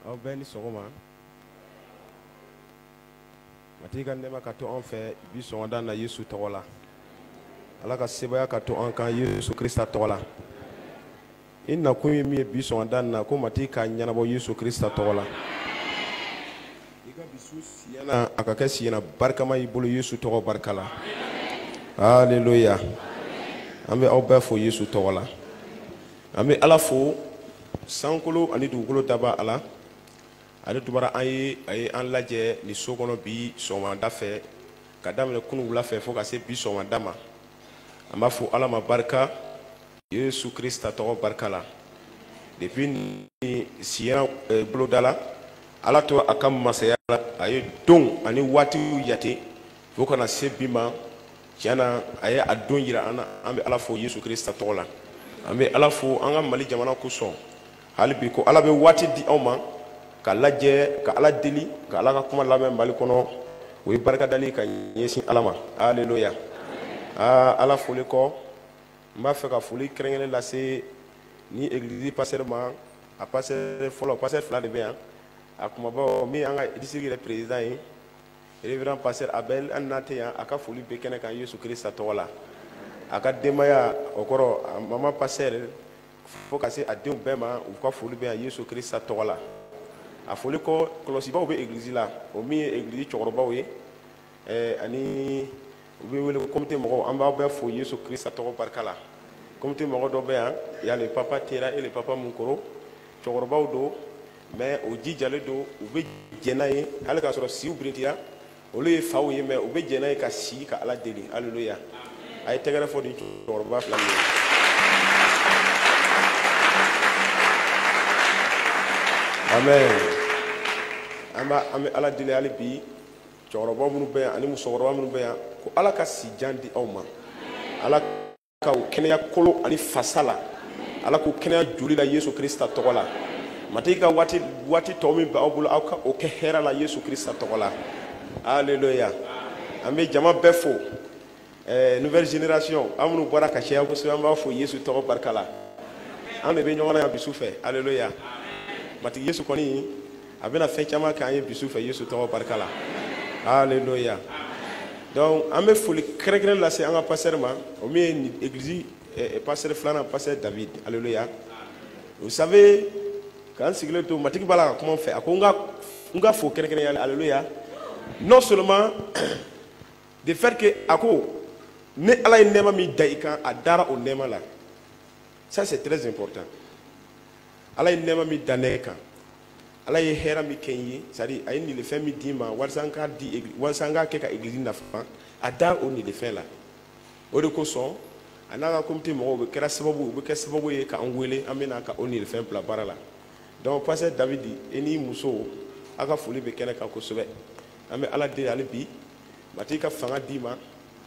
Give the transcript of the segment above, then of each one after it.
Au béni sogoma. Matika nema kato on fait biso na Yesu tola. Ala ka sebaya kato on kan Yesu Krista tola. Inna kumi mi biso na ko matika nyana bo Yesu Krista tola. Ika bisu siyana akaka siyana barkama ibulu Yesu togo barkala. Alléluia. Ambe au bafo Yesu tola. Ambe ala fo sankolo ani dugukolo daba ala. Ale tubara ay an lajɛ ni so kɔnɔ bi sɔgɔmada fɛ ka daminɛ kunu wula fɛ fo ka se bi sɔgɔmada ma an b'a fɔ ala ma barika Yesu Krista tɔgɔ barika la depuis ni siyɛra boloda la ala to a ka masaya la a ye don ani waatiw yate fo kana se bi ma tiɲɛna a ye a don yira an na an bɛ ala fo Yesu Krista tɔgɔ la an bɛ ala fo an ka Mali jamana kosɔn hali bi ko ala bɛ waati di anw ma ka lajɛ ka ala deli ka ala ka kuma lamɛn Mali kɔnɔ o ye barika dali ka ɲɛsin ala ma aleluya ala foli kɔ n b'a fɛ ka foli kɛrɛnkɛrɛn lase ni église pasteur ma a pasteur fɔlɔ pasteur fila de bɛ yan a kumabaw min an ka district yɛrɛ président ye révérend pasteur Abel an n'a tɛ yan a ka foli bɛ kɛnɛ kan Yesu Krista tɔgɔ la a ka denbaya o kɔrɔ a mama pasteur fo ka se a denw bɛɛ ma u ka foli bɛ yan Yesu Krista tɔgɔ la a foli ko kɔlɔsibaw bɛ église la o min ye église cɛkɔrɔbaw ye ani u bɛ wele comité mɔgɔw an b'aw bɛɛ fo Yesu Krista tɔgɔ barika la comité mɔgɔ dɔ bɛ yan il y a le papa Tera et le papa Munkoro cɛkɔrɔbaw don mais o jijalen don u bɛ jɛ n'a ye hali k'a sɔrɔ siw birintira olu ye faw ye mais u bɛ jɛ n'a ye ka si ka ala deli alléluia a ye tɛgɛrɛ fɔ nin cɛkɔrɔba fila min ye. Amen. An bɛ ala deli hali bi cɛkɔrɔba minnu bɛ yan ani musokɔrɔba minnu bɛ yan ko ala ka si jan di aw ma ala ka o kɛnɛya kolo ani fasa la ala k'o kɛnɛya joli la Yesu Krista tɔgɔ la matigi ka waati tɔw min bɛ aw bolo aw ka o kɛ hɛrɛ la Yesu Krista tɔgɔ la aleluya an bɛ jama bɛɛ fo nouvelle génération an minnu bɔra ka caya kosɛbɛ an b'a fo Yesu tɔgɔ barika la an de bɛ ɲɔgɔn na yan bi su fɛ aleluya matigi Yesu kɔni a bɛna fɛn caman kɛ an ye bi su fɛ Yesu tɔgɔ barika la alléluia donc an bɛ foli kɛrɛnkɛrɛn lase an ka pasteur ma o min ye ni église pasteur filanan pasteur David alléluia vous savez k'an sigilen to matigi b'a la ka kuma fɛ a ko n ka fo kɛrɛnkɛrɛn alléluia non seulement de fait que a ko ni ala ye nɛɛma min da i kan a dara o nɛɛma la ça c'est très important ala ye nɛɛma min da ne kan ala ye hɛrɛ min kɛ n ye c'est à dire a ye nilefɛn min d'i ma walasa n k'a kɛ ka église nafa a da o nilefɛn la o de kosɔn a n'a ka comité mɔgɔw u bɛ kɛ sababu ye k'an wele an bɛna ka o nilefɛn bila baara la donc pasteur David e n'i muso a ka foli bɛ kɛnɛ kan kosɛbɛ an bɛ ala deli hali bi matigi ka fanga d'i ma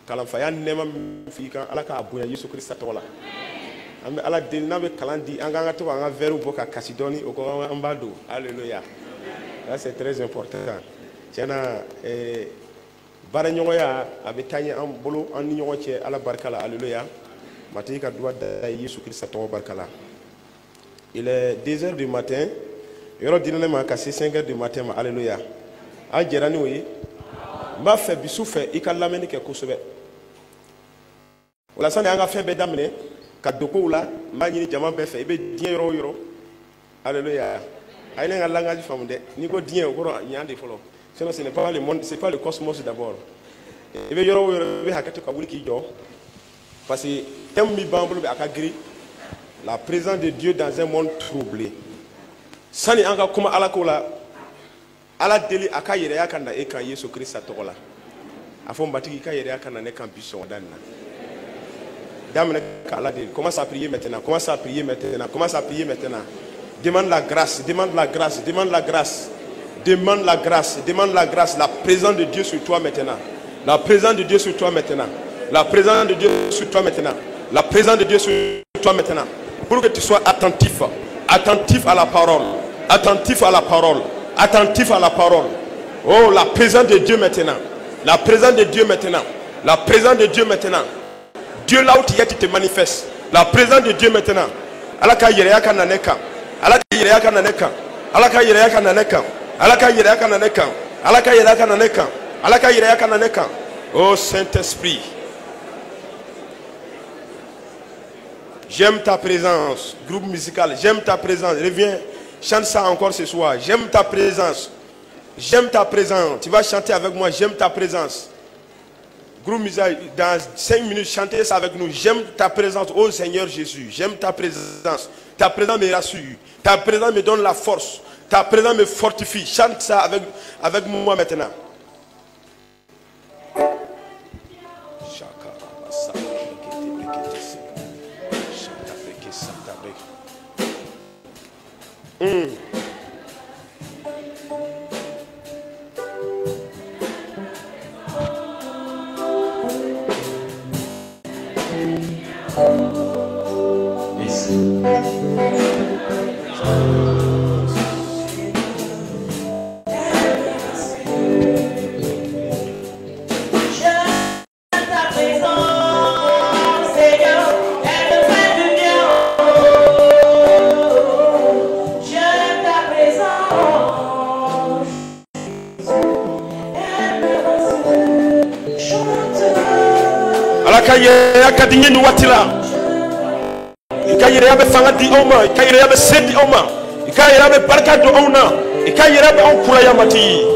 kalanfaya nɛɛma min f'i kan ala k'a bonya Yesu Krista tɔgɔ la an bɛ ala deli n'a bɛ kalan di an k'an ka to k'an ka verrew bɔ ka kasi dɔɔni o kɔ an b'a don alléluia ça c'est très important tiɲɛna baaraɲɔgɔnya a bɛ taa ɲɛ an bolo an ni ɲɔgɔn cɛ ala barika la alléluia matigi ka duwa da Yesu Krista tɔgɔ barika la il est 2 heures du matin yɔrɔ dira ne ma ka se 5 heures du matin ma alléluia a jɛra n'o ye n b'a fɛ bi su fɛ i ka lamɛnni kɛ kosɛbɛ walasa ni an ka fɛn bɛɛ daminɛ ka dokow la n b'a ɲini jama bɛɛ fɛ i bɛ diɲɛ yɔrɔ o yɔrɔ alléluia a ye ne ka langage faamu dɛ n'i ko diɲɛ o kɔrɔ ɲan de fɔlɔ sinon ce n'est pas le monde c'est pas le cosmos d'abord i bɛ yɔrɔ o yɔrɔ i bɛ hakɛ to ka wuli k'i jɔ parce que thème min b'an bolo bɛ a ka girin la présence de Dieu dans un monde troublé sani an ka kuma ala ko la ala deli a ka yɛrɛya ka na e kan Yesu Krista tɔgɔ la a fɔ n batigi i ka yɛrɛya ka na ne kan bi sɔgɔmada in na daminɛ ka ala deli commence à prier maintenant commence à prier maintenant commence à prier maintenant demande la grâce demande la grâce demande la grâce demande la grâce demande la grâce la présence de Dieu sur toi maintenant la présence de Dieu sur toi maintenant la présence de Dieu sur toi maintenant la présence de Dieu sur toi maintenant pour que tu sois attentif attentif à la parole attentif à la parole attentif à la parole oh la présence de Dieu maintenant la présence de Dieu maintenant la présence de Dieu maintenant Dieu là où tu es tu te manifestes la présence de Dieu maintenant ala ka yɛrɛya ka na ne kan ala ka yɛrɛya ka na ne kan Alaka yireyaka naneka. Alaka yireyaka naneka. Alaka yireyaka naneka. Alaka yireyaka naneka. Oh Saint-Esprit. J'aime ta présence. Groupe musical, j'aime ta présence. Reviens, chante ça encore ce soir. J'aime ta présence. J'aime ta présence. Tu vas chanter avec moi. J'aime ta présence. Groupe musical, dans 5 minutes, chantez ça avec nous. J'aime ta présence, ô Seigneur Jésus. J'aime ta présence. Ta présence me rassure. Ta présence me donne la force. Ta présence me fortifie. Chante ça avec moi maintenant. Kadinye ni watila ikayira be fanga di oma ikayira be sedi oma ikayira be barka do ona ikayira be on kula yamati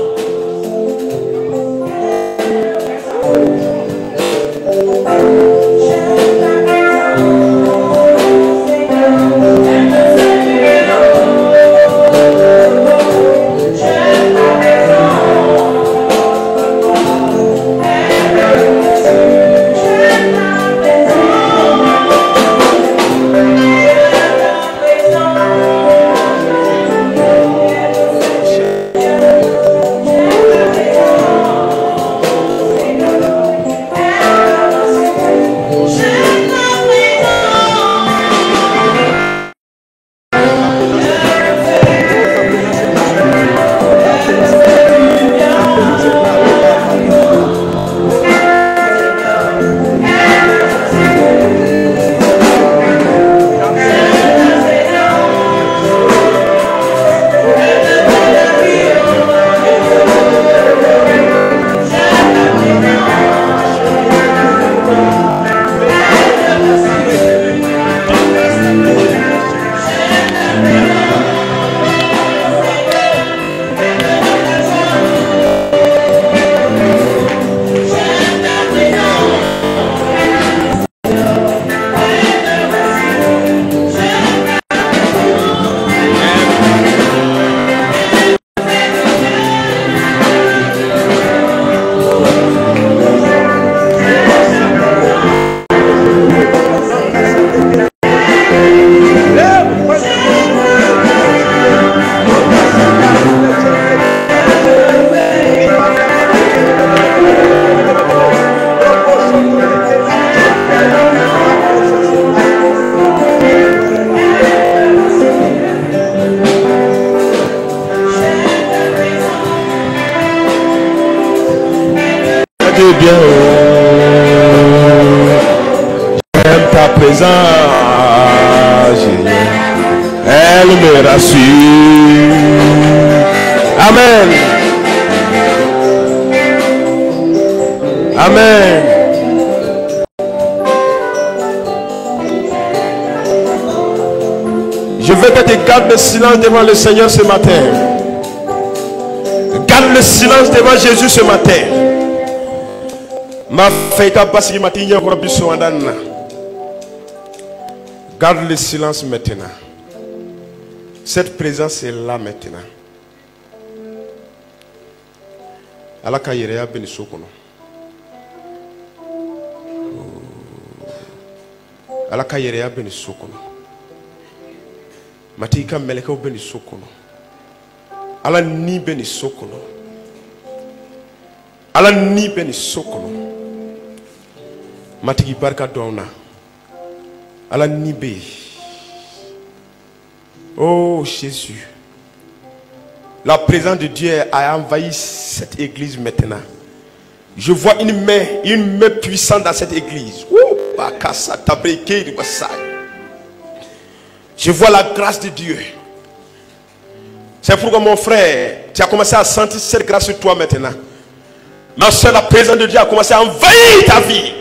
Elle me rassure. Amen. Amen. Je veux que tu gardes le silence devant le Seigneur ce matin. Garde le silence devant Jésus ce matin. Ma fête basi matinya ko biso andana. Garde le silence maintenant. Cette présence est là maintenant. Alaka yereya beni sokono. Alaka yereya beni sokono. Matika meleka beni sokono. Ala ni beni sokono. Ala ni beni sokono. Matiki barka dona. Ala ni be. Oh Jésus. La présence de Dieu a envahi cette église maintenant. Je vois une main puissante dans cette église. Je vois la grâce de Dieu. C'est pourquoi mon frère, tu as commencé à sentir cette grâce sur toi maintenant. Ma soeur, la présence de Dieu a commencé à envahir ta vie.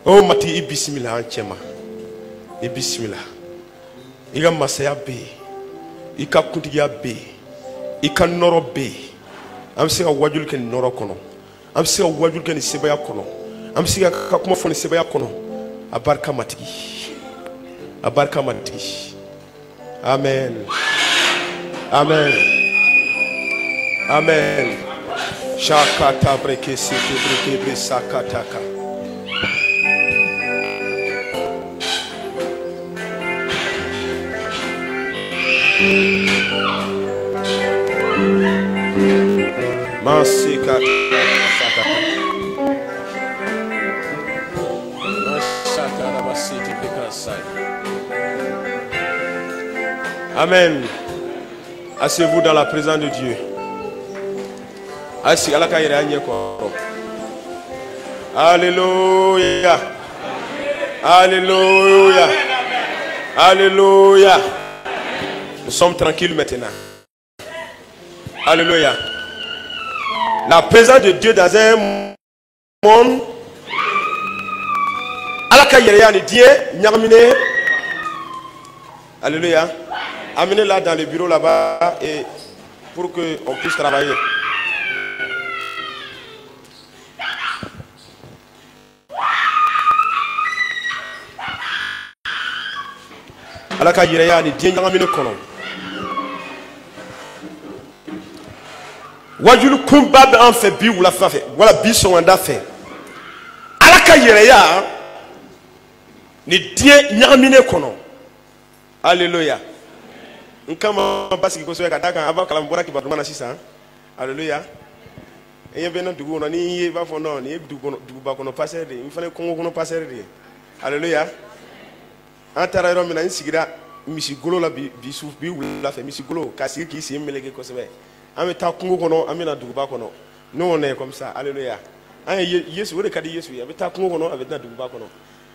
Oh mati ibismillah anchema. Ibismillah. Iga masaya be. Ika kuntiya be. Ika noro be. Am se wajul ken noro kono. Am se wajul ken sebaya kono. Am se ka kuma foni sebaya kono. Abarka matigi. Abarka matigi. Amen. Amen. Amen. Shakata breke sete breke be sakataka. Masika Amen. Asseyez-vous dans la présence de Dieu. Alléluia. Alléluia. Alléluia. Nous sommes tranquilles maintenant. Alléluia. La présence de Dieu dans un monde. Alléluia. Amenez-la dans le bureau là-bas et pour qu'on puisse travailler. Alaka yireya ni Dieu ngamine kono. Wajulu kumba be en fait bi ou la fait. Voilà bi son anda fait. Alaka yireya ni Dieu ngamine kono. Alléluia. Nkama basi ko so ka daka aba kala mbora ki baduma na sisa. Alléluia. Eye be na dugu no ni ye ba fo no ni dugu ba kono passer de. Mi fane kongo kono passer de. Alléluia. Antara ro mina nsigira misi golo la bi souf bi wula fe misi golo kasi ki si melege ko sebe ame ta kungo kono ame na duguba kono nous on est comme ça. Alléluia. An Yesu wore kadi Yesu ya ta kungo kono avec na duguba kono.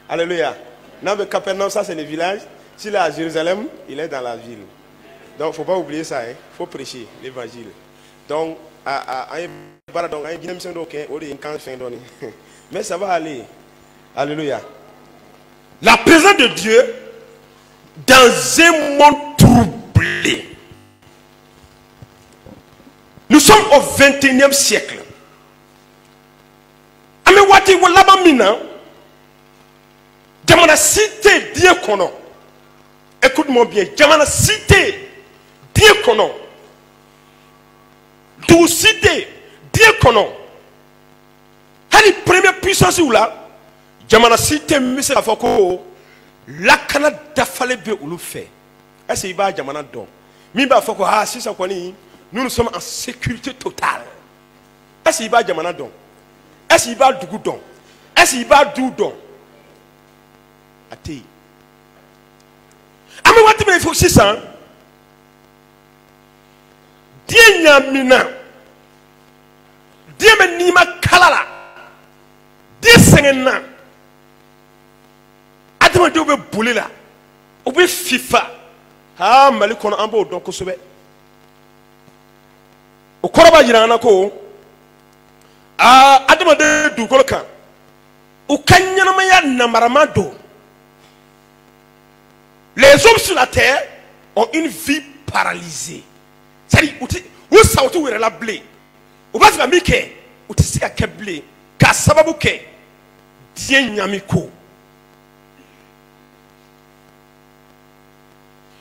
Alléluia. Na be Capernaum, ça c'est le village. S'il est à Jérusalem, il est dans la ville. Donc faut pas oublier ça, hein. Faut prêcher l'évangile. Donc mais ça va aller. Alléluia. La présence de Dieu dans un monde troublé. Nous sommes au 21e siècle. Amewati walaba mina. Jamana cité Dieu kono. Écoute-moi bien. Jamana cité Dieu kono. D'où cité Dieu kono. Hali première puissance ou là. Jamana cité mise la foko. La kana dafale be ulu fait. Est-ce qu'il va jamana don? Mi ba foko ha si ça kwani. Nous sommes en sécurité totale. Est-ce qu'il va jamana don? Est-ce qu'il va dugu don? Est-ce qu'il va dou don? Ati. Ame wati me faut 600. Dieu nyamina. Dieu me nima kalala. Dieu sengena. Adama Dieu be boule là. Ou be FIFA. Ah mali kono ambo don ko sobe. O koroba jirana ko. Ah adama de du kolokan. O kanyana maya namaramado. Les hommes sur la terre ont une vie paralysée. C'est-à-dire, où ça où est la blé? Où va faire mike? Où tu sais qu'à blé? Qu'à sababuke? Dieu nyamiko.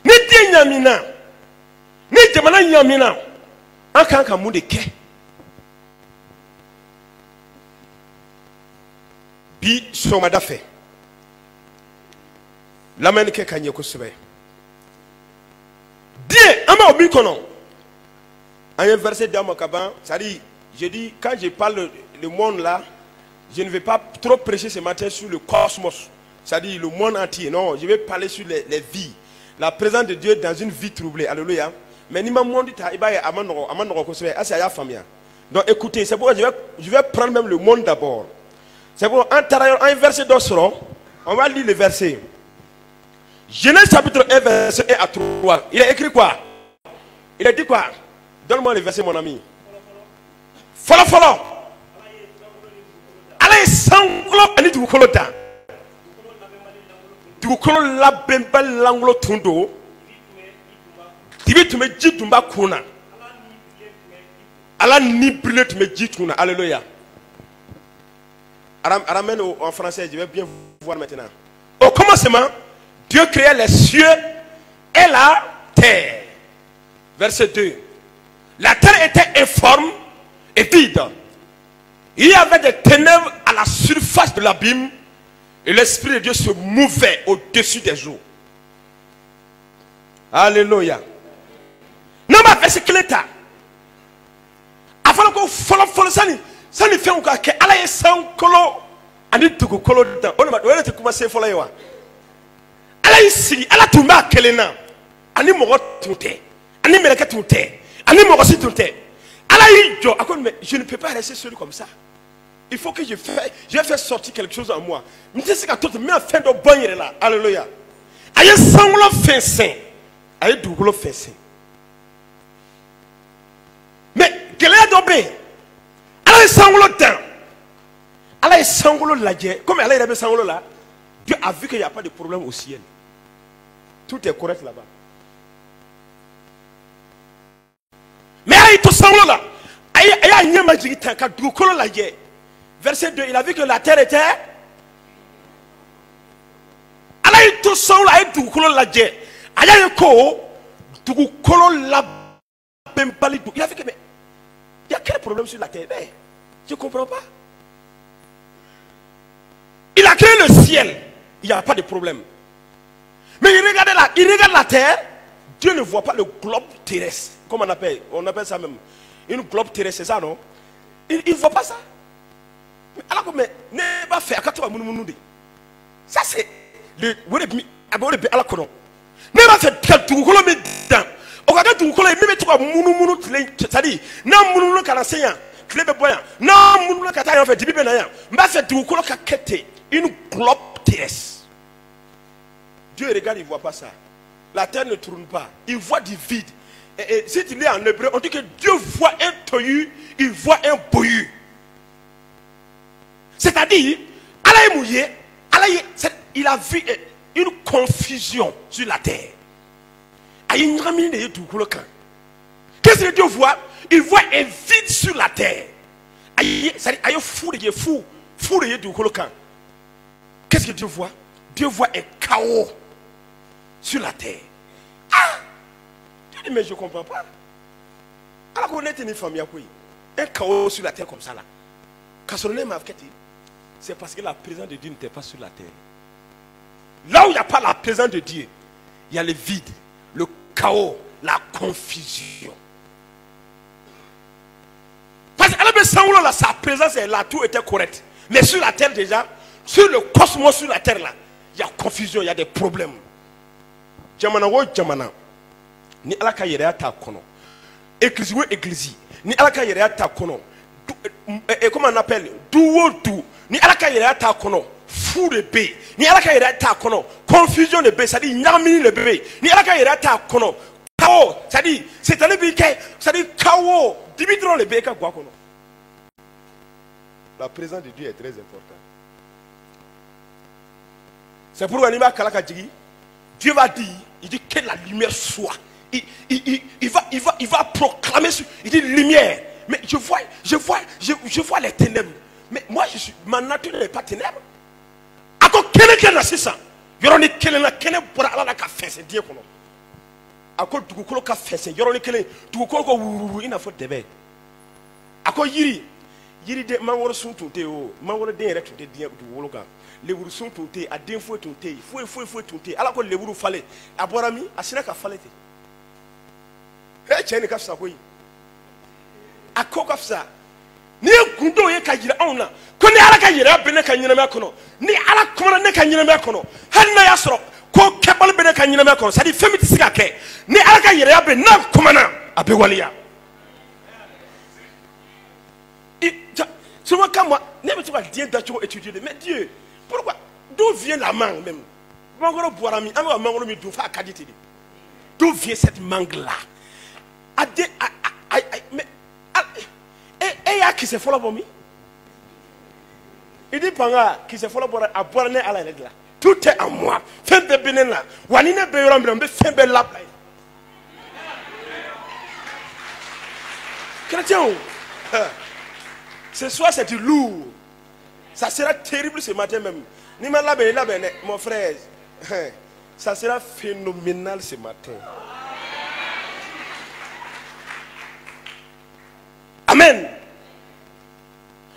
Ni Dieu nyamina, ni jamana nyamina. Anka moude ke. Bi somada fait. La main que kanye ko sebe. Dieu ama obi kono. Un verset dans mon caban, ça dit, je dis quand je parle le monde là, je ne vais pas trop prêcher ce matin sur le cosmos. Ça dit le monde entier. Non, je vais parler sur les vies. La présence de Dieu dans une vie troublée. Alléluia. Mais ni ma monde ta iba amano ko sebe, asa ya famia. Donc écoutez, c'est pourquoi je vais prendre même le monde d'abord. C'est bon, un verset d'Osron. On va lire le verset. Genèse chapitre 1, verset 1 à 3. Il a écrit quoi? Il a dit quoi? Donne-moi le verset, mon ami. Follow. Allez, sanglo, ani du kolota. Du kolo la bemba langlo tundo. Tibi tu me dit tumba kuna. Allah ni brûler tu me dit tuna. Alléluia. Ramène en français, je vais bien voir maintenant. Au commencement, Dieu créa les cieux et la terre. Verset 2. La terre était informe et vide. Il y avait des ténèbres à la surface de l'abîme et l'Esprit de Dieu se mouvait au-dessus des eaux. Alléluia. Non, mais verset clé ta. Avant qu'on follow ça ne fait aucun que Allah est sans colo. Ani tugu colo dedans. On va te commencer à follow yo. Allah ici, Allah tumba kelena. Ani mogo tunte. Ani meleka tunte. Ani mogo si tunte. Allah ijo. Je ne peux pas rester seul comme ça. Il faut que je fasse sortir quelque chose en moi. Je sais que tout le monde fait de bon là. Alléluia. Aïe sanglo fin. Aïe dougulo fin. Mais quel est d'obé? Allah est sanglo temps. Allah est sanglo la dieu. Comme Allah est sanglo là, Dieu a vu qu'il n'y a pas de problème au ciel. Tout est correct là-bas. Mais Allah est tout sanglo là. Aïe n'y a pas de temps. Quand dougulo la dieu. Verset 2, il a vu que la terre était. Allah est tout sanglo là. Aïe dougulo la dieu. Aïe dougulo la bembali. Il a vu que mais il y a quel problème sur la terre? Mais je ne comprends pas. Il a créé le ciel. Il n'y a pas de problème. Mais il regarde la terre. Dieu ne voit pas le globe terrestre. Comme on appelle ça même. Une globe terrestre, c'est ça, non? Il ne voit pas ça. Alors que ne pas faire ça c'est le alors que non. Ne pas faire tout le monde. Au cas où tu même tu vas mounou c'est-à-dire non mounou kalasenya clébé boyan non mounou kata en fait dibi benaya m'a fait tout le kakete une globe terrestre. Dieu regarde, il voit pas ça. La terre ne tourne pas, il voit du vide. Et si tu lis en hébreu, on dit que Dieu voit un tohu, il voit un bohu. C'est-à-dire, Allah est mouillé, il a vu une confusion sur la terre. Qu'est-ce que Dieu voit? Il voit un vide sur la terre. Qu'est-ce que Dieu voit? Dieu voit un chaos sur la terre. Ah! Dieu dit, mais je ne comprends pas. Alors qu'on est une famille, un chaos sur la terre comme ça là. C'est parce que la présence de Dieu n'était pas sur la terre. Là où il n'y a pas la présence de Dieu, il y a le vide, le chaos, la confusion. Parce que sa présence est là, tout était correct. Mais sur la terre déjà, sur le cosmos, sur la terre là, il y a confusion, il y a des problèmes. Jamana wo jamana. Ni alaka yere ta kono. Église wo église. Ni alaka yere ta kono. Et comment on appelle? Douodu. Ni alaka yere ta kono. Fou de bé. Ni alaka yere ta kono. Confusion de bé. C'est-à-dire nyamini le bébé. Ni alaka yere ta kono. Chaos. C'est-à-dire chaos. Dimitron le bé ka quoi kono. La présence de Dieu est très importante. C'est pourquoi Anima Kalaka Djigi, Dieu va dire, il dit que la lumière soit. Il va proclamer, il dit lumière. Mais je vois les ténèbres. Mais moi, ma nature n'est pas ténèbre. Ako quelqu'un a ça. Yoroni quelqu'un kene pour Allah ka fait c'est Dieu kono. Ako dugukolo ka fait c'est yoroni quelqu'un dugukolo ko wuru ina fo debe. Ako yiri de mangoro sun tunte o mangoro den yɛrɛ tunte diɲɛ dugukolo kan leburu sun tunte a den foyi tunte foyi tunte ala ko leburu fale a bɔra min a sera ka fale ten cɛ ni ka fisa koyi a ko ka fisa ni ye gundo ye ka yira anw na ko ni ala ka yɛrɛ bɛ ne ka ɲɛnamaya kɔnɔ ni ala kumana ne ka ɲɛnamaya kɔnɔ hali n'a y'a sɔrɔ ko kɛbali bɛ ne ka ɲɛnamaya kɔnɔ c'est à dire fɛn min tɛ se ka kɛ ni ala ka yɛrɛ bɛ n'a kumana a bɛ waleya. Souvent quand moi, n'importe quoi, Dieu doit étudier. Mais Dieu, pourquoi? D'où vient la mangue même? D'où vient cette mangue-là? Et il y a qui se fait pour moi. Il dit pas qui se fait pour à boire à la lettre là. Tout est à moi. Fais de bénin là. Wanine béram béram fais belle là. Chrétien, ce soir c'est du lourd. Ça sera terrible ce matin même. Ni mal là mon frère. Ça sera phénoménal ce matin. Amen.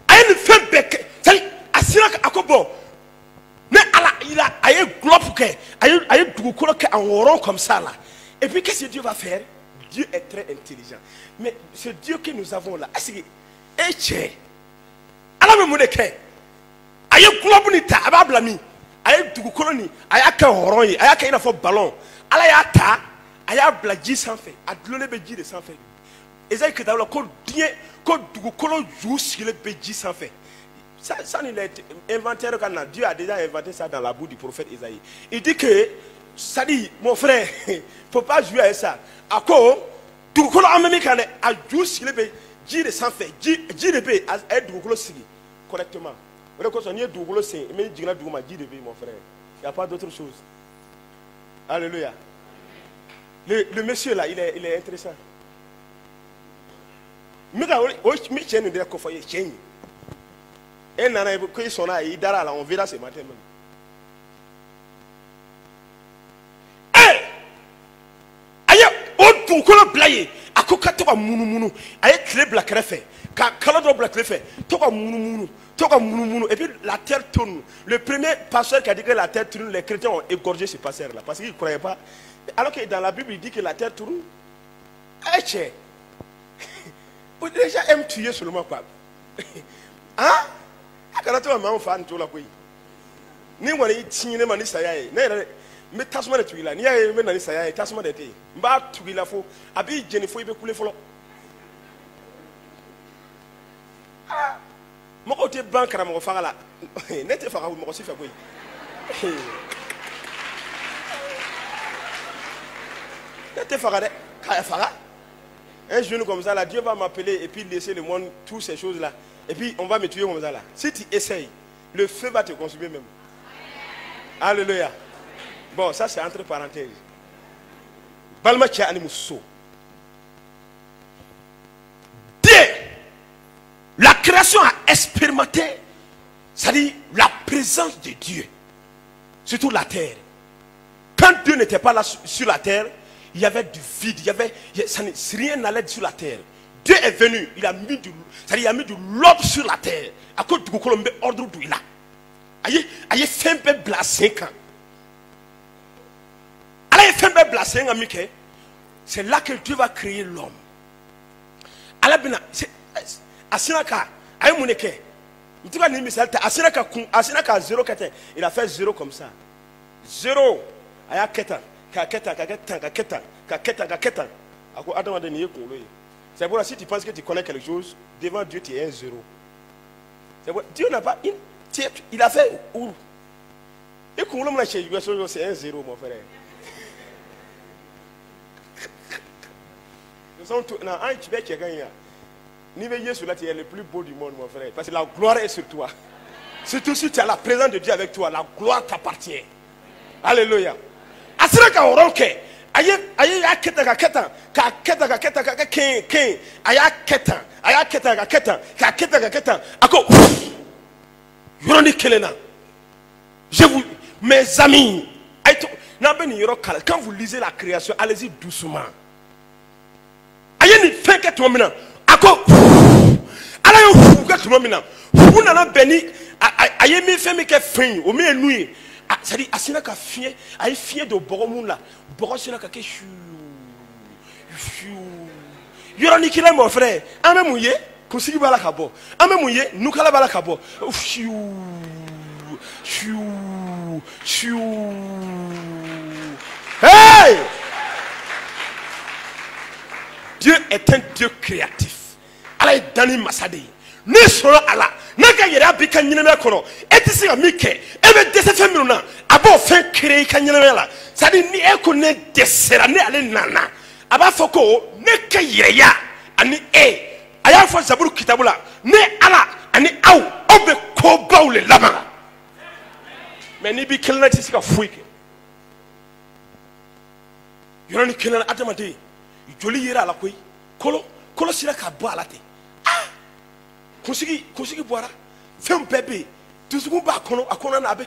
Aïe fait bec. C'est assuré à Kobo. Mais il a aïe globe que aïe du coloc en rond comme ça là. Et puis qu'est-ce que Dieu va faire? Dieu est très intelligent. Mais ce Dieu que nous avons là, est-ce que est alors me moudeke aïe globe ni ta abablami aïe du coloni aïe ka rond aïe ka ina fo ballon ala ya ta aïe blagi sans fait adlone beji de sans fait. Esaïe que d'abord quand Dieu quand du colon joue sur le beji sans fait. Ça il est inventé quand Dieu a déjà inventé ça dans la bouche du prophète Esaïe. Il dit que ça dit mon frère, faut pas jouer avec ça. À quoi du colon en même temps a joué sur le beji de sans fait. Ji de be a du colon sigi correctement. Vous reconnaissez du colon c'est mais du colon ji de be mon frère. Il n'y a pas d'autre chose. Alléluia. Le monsieur là il est intéressant. Mais tiens nous dire qu'on fait tiens. Et nana quand ils sont là ils dara là on verra ce matin même. Eh! Aïe, on tout qu'on blaye. À quoi tu vas munu. Aïe très black refait. Quand calado black refait. Tu vas munu. Et puis la terre tourne. Le premier pasteur qui a dit que la terre tourne, les chrétiens ont égorgé ce pasteur là parce qu'ils ne croyaient pas. Alors que dans la Bible il dit que la terre tourne. Eh tiens. Vous déjà aime tuer seulement quoi? Hein? Quand tu as un fan, tu l'as pris. Ni moi, ni ne mani sayaye. Mais tasuma de tuila. Ni aye mais nani sayaye. Tasuma de te. Mba tuila fo. Abi Jennifer ibe kule folo. Ah. Mon côté banque à mon fara là. N'était fara ou mon aussi fait quoi? N'était fara de. Kaya fara. Un genou comme ça là, Dieu va m'appeler et puis laisser le monde, toutes ces choses là. Et puis on va me tuer comme ça là. Si tu essayes, le feu va te consumer même. Alléluia. Bon, ça c'est entre parenthèses. Balma chia animuso. Dieu, la création a expérimenté, c'est-à-dire la présence de Dieu. Surtout la terre. Quand Dieu n'était pas là sur la terre, il y avait du vide, rien n'allait sur la terre. Dieu est venu, il a mis du lobe sur la terre. À cause du colombe ordre d'où il a. Aïe, fait un peu blasé quand. Aïe, fait un peu blasé quand, c'est là que Dieu va créer l'homme. Aïe, bina, c'est Asinaka, aïe, moneke. Il dit que Misalta, Asinaka 0 4. Il a fait 0 comme ça. 0. Aïe, ketan. C'est pour ça si tu penses que tu connais quelque chose, devant Dieu tu es un 0. Dieu n'a pas il a fait où? Et comment c'est un 0 mon frère. Nous sommes tous non, tu vas quelqu'un. Niveau Jésus là tu es le plus beau du monde mon frère parce que la gloire est sur toi. Surtout si tu as la présence de Dieu avec toi, la gloire t'appartient. Alléluia. Asiraka oronke aye aketa ako yoroni kelena. Je vous mes amis quand vous lisez la création, allez-y doucement. Aye ni fenke to mina ako ala yo fuga to mina fu na na beni aye mi femi ke fin o mi enu. C'est-à-dire, asina ka fie, aïe fie de boromou là, borosina ka ke chou, yoroni kila mon frère, ame mouye, kusigi bala kabo, ame mouye, nukala bala kabo, hey! Dieu est un Dieu créatif. Allah est Dani Massadé. ne soro ala na ka yere abi ka nyina me kono etisi ga mike ebe dese femiru na aba ofen kire ka nyina me la sadi ni eko ne desera ne ale nana aba foko ne ka yere ya ani aya fo zaburu kitabula ne ala ani aw obe ko bawle lama mais ni bi kelna tisi ka fuike yoro ni kelna adamade joli yere ala koy kolo sira ka bo ala te kusigi boara fem bebe tusugu ba kono na abe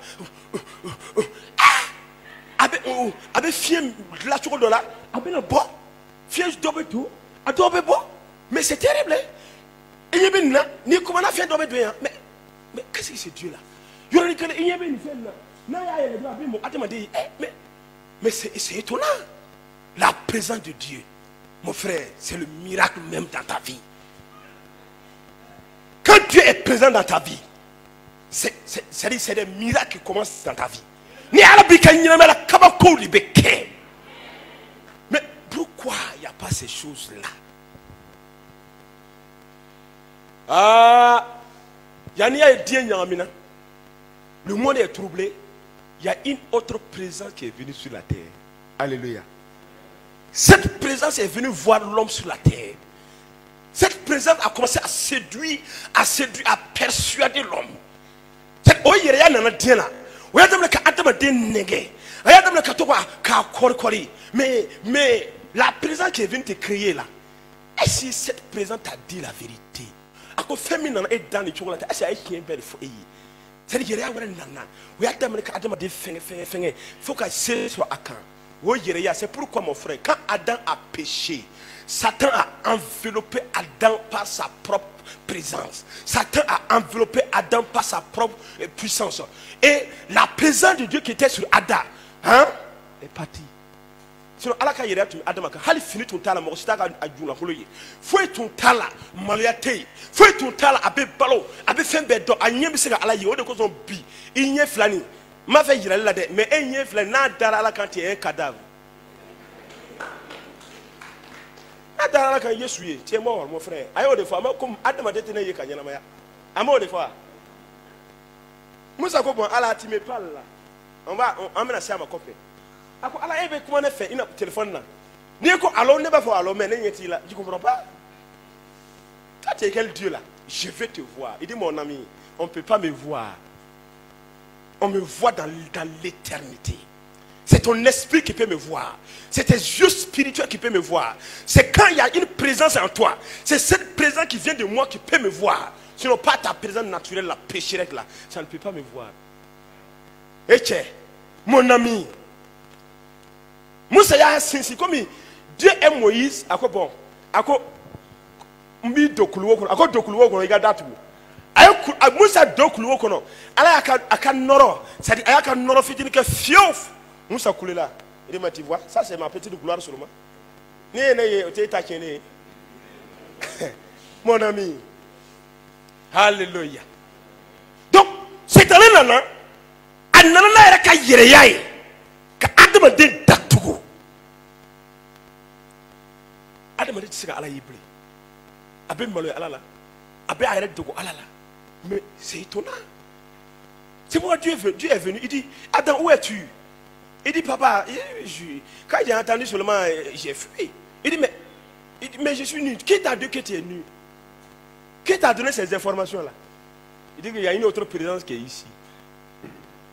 fiem la choko dola abe na bo fiem dobe do adobe bo mais c'est terrible il y a bien ni comment on a fait dobe do mais qu'est-ce que c'est Dieu là yoro ni kele il y a bien ni fait na ya le do abi mo adamade mais c'est étonnant la présence de Dieu mon frère c'est le miracle même dans ta vie. Quand Dieu est présent dans ta vie, c'est des miracles qui commencent dans ta vie. Mais pourquoi il n'y a pas ces choses-là? Le monde est troublé. Il y a une autre présence qui est venue sur la terre. Alléluia. Cette présence est venue voir l'homme sur la terre. Cette présence a commencé à séduire, à persuader l'homme. Cette oyeria nana diena. Oya demle ka adama de nege. Oya demle ka toka ka kori. Mais la présence qui est venue te créer là. Est-ce que cette présence t'a dit la vérité? Ako femi nana e dans le chocolat. Est-ce que ayi belle fo yi? C'est yeria wala nana. Oya demle ka adama de fenge. Faut que c'est soit akan. Oyeria, c'est pourquoi mon frère, quand Adam a péché, Satan a enveloppé Adam par sa propre présence. Satan a enveloppé Adam par sa propre puissance. Et la présence de Dieu qui était sur Adam est partie. Sinon, Allah ka yere tu Adam ka hali fini ton tala mo sita ka ajuna holoye. Foi ton tala maliate. Foi ton tala abe balo, abe fembe do anyem bi se ka Allah yi o de ko son bi. Inye flani. Ma fait yira la de mais enye flani na dara Allah quand il est un cadavre. Adara kan Yesu ye tie mo mon frère ayo de fois comme Adam de tene ye kanyana maya amo de fois Musa ko bon ala ti me parle là on va amena sia ma copé ako ala ebe comment ne fait ina téléphone là ni ko allo ne ba fo allo mais ne yeti là je comprends pas toi tu es quel Dieu là je vais te voir il dit mon ami on peut pas me voir on me voit dans l'éternité. C'est ton esprit qui peut me voir. C'est tes yeux spirituels qui peuvent me voir. C'est quand il y a une présence en toi. C'est cette présence qui vient de moi qui peut me voir. Sinon pas ta présence naturelle, la pécherette là. Ça ne peut pas me voir. Et tiens, mon ami. Moussa ya sinsi comme Dieu et Moïse. Ako bon. Ako mbi dokuluwo kono. Ako dokuluwo kono iga datu. Moussa dokuluwo kono. Ala aka noro. C'est-à-dire aka noro fitini ke fiof. Moussa coulé là. Il dit, tu vois, ça c'est ma petite gloire seulement. Mon ami. Alléluia. Donc, c'est un nana. Un nana est ka yereyaye. Ka adama de datugo. Adama de tsika ala yibli. Abe malo ala la. Abe ayere dogo ala la. Mais c'est étonnant. C'est pourquoi Dieu est venu. Il dit, Adam, où es-tu? Il dit, papa, quand j'ai entendu seulement, j'ai fui. Il dit, mais je suis nu. Qui t'a dit que tu es nu? Qui t'a donné ces informations-là? Il dit qu'il y a une autre présence qui est ici.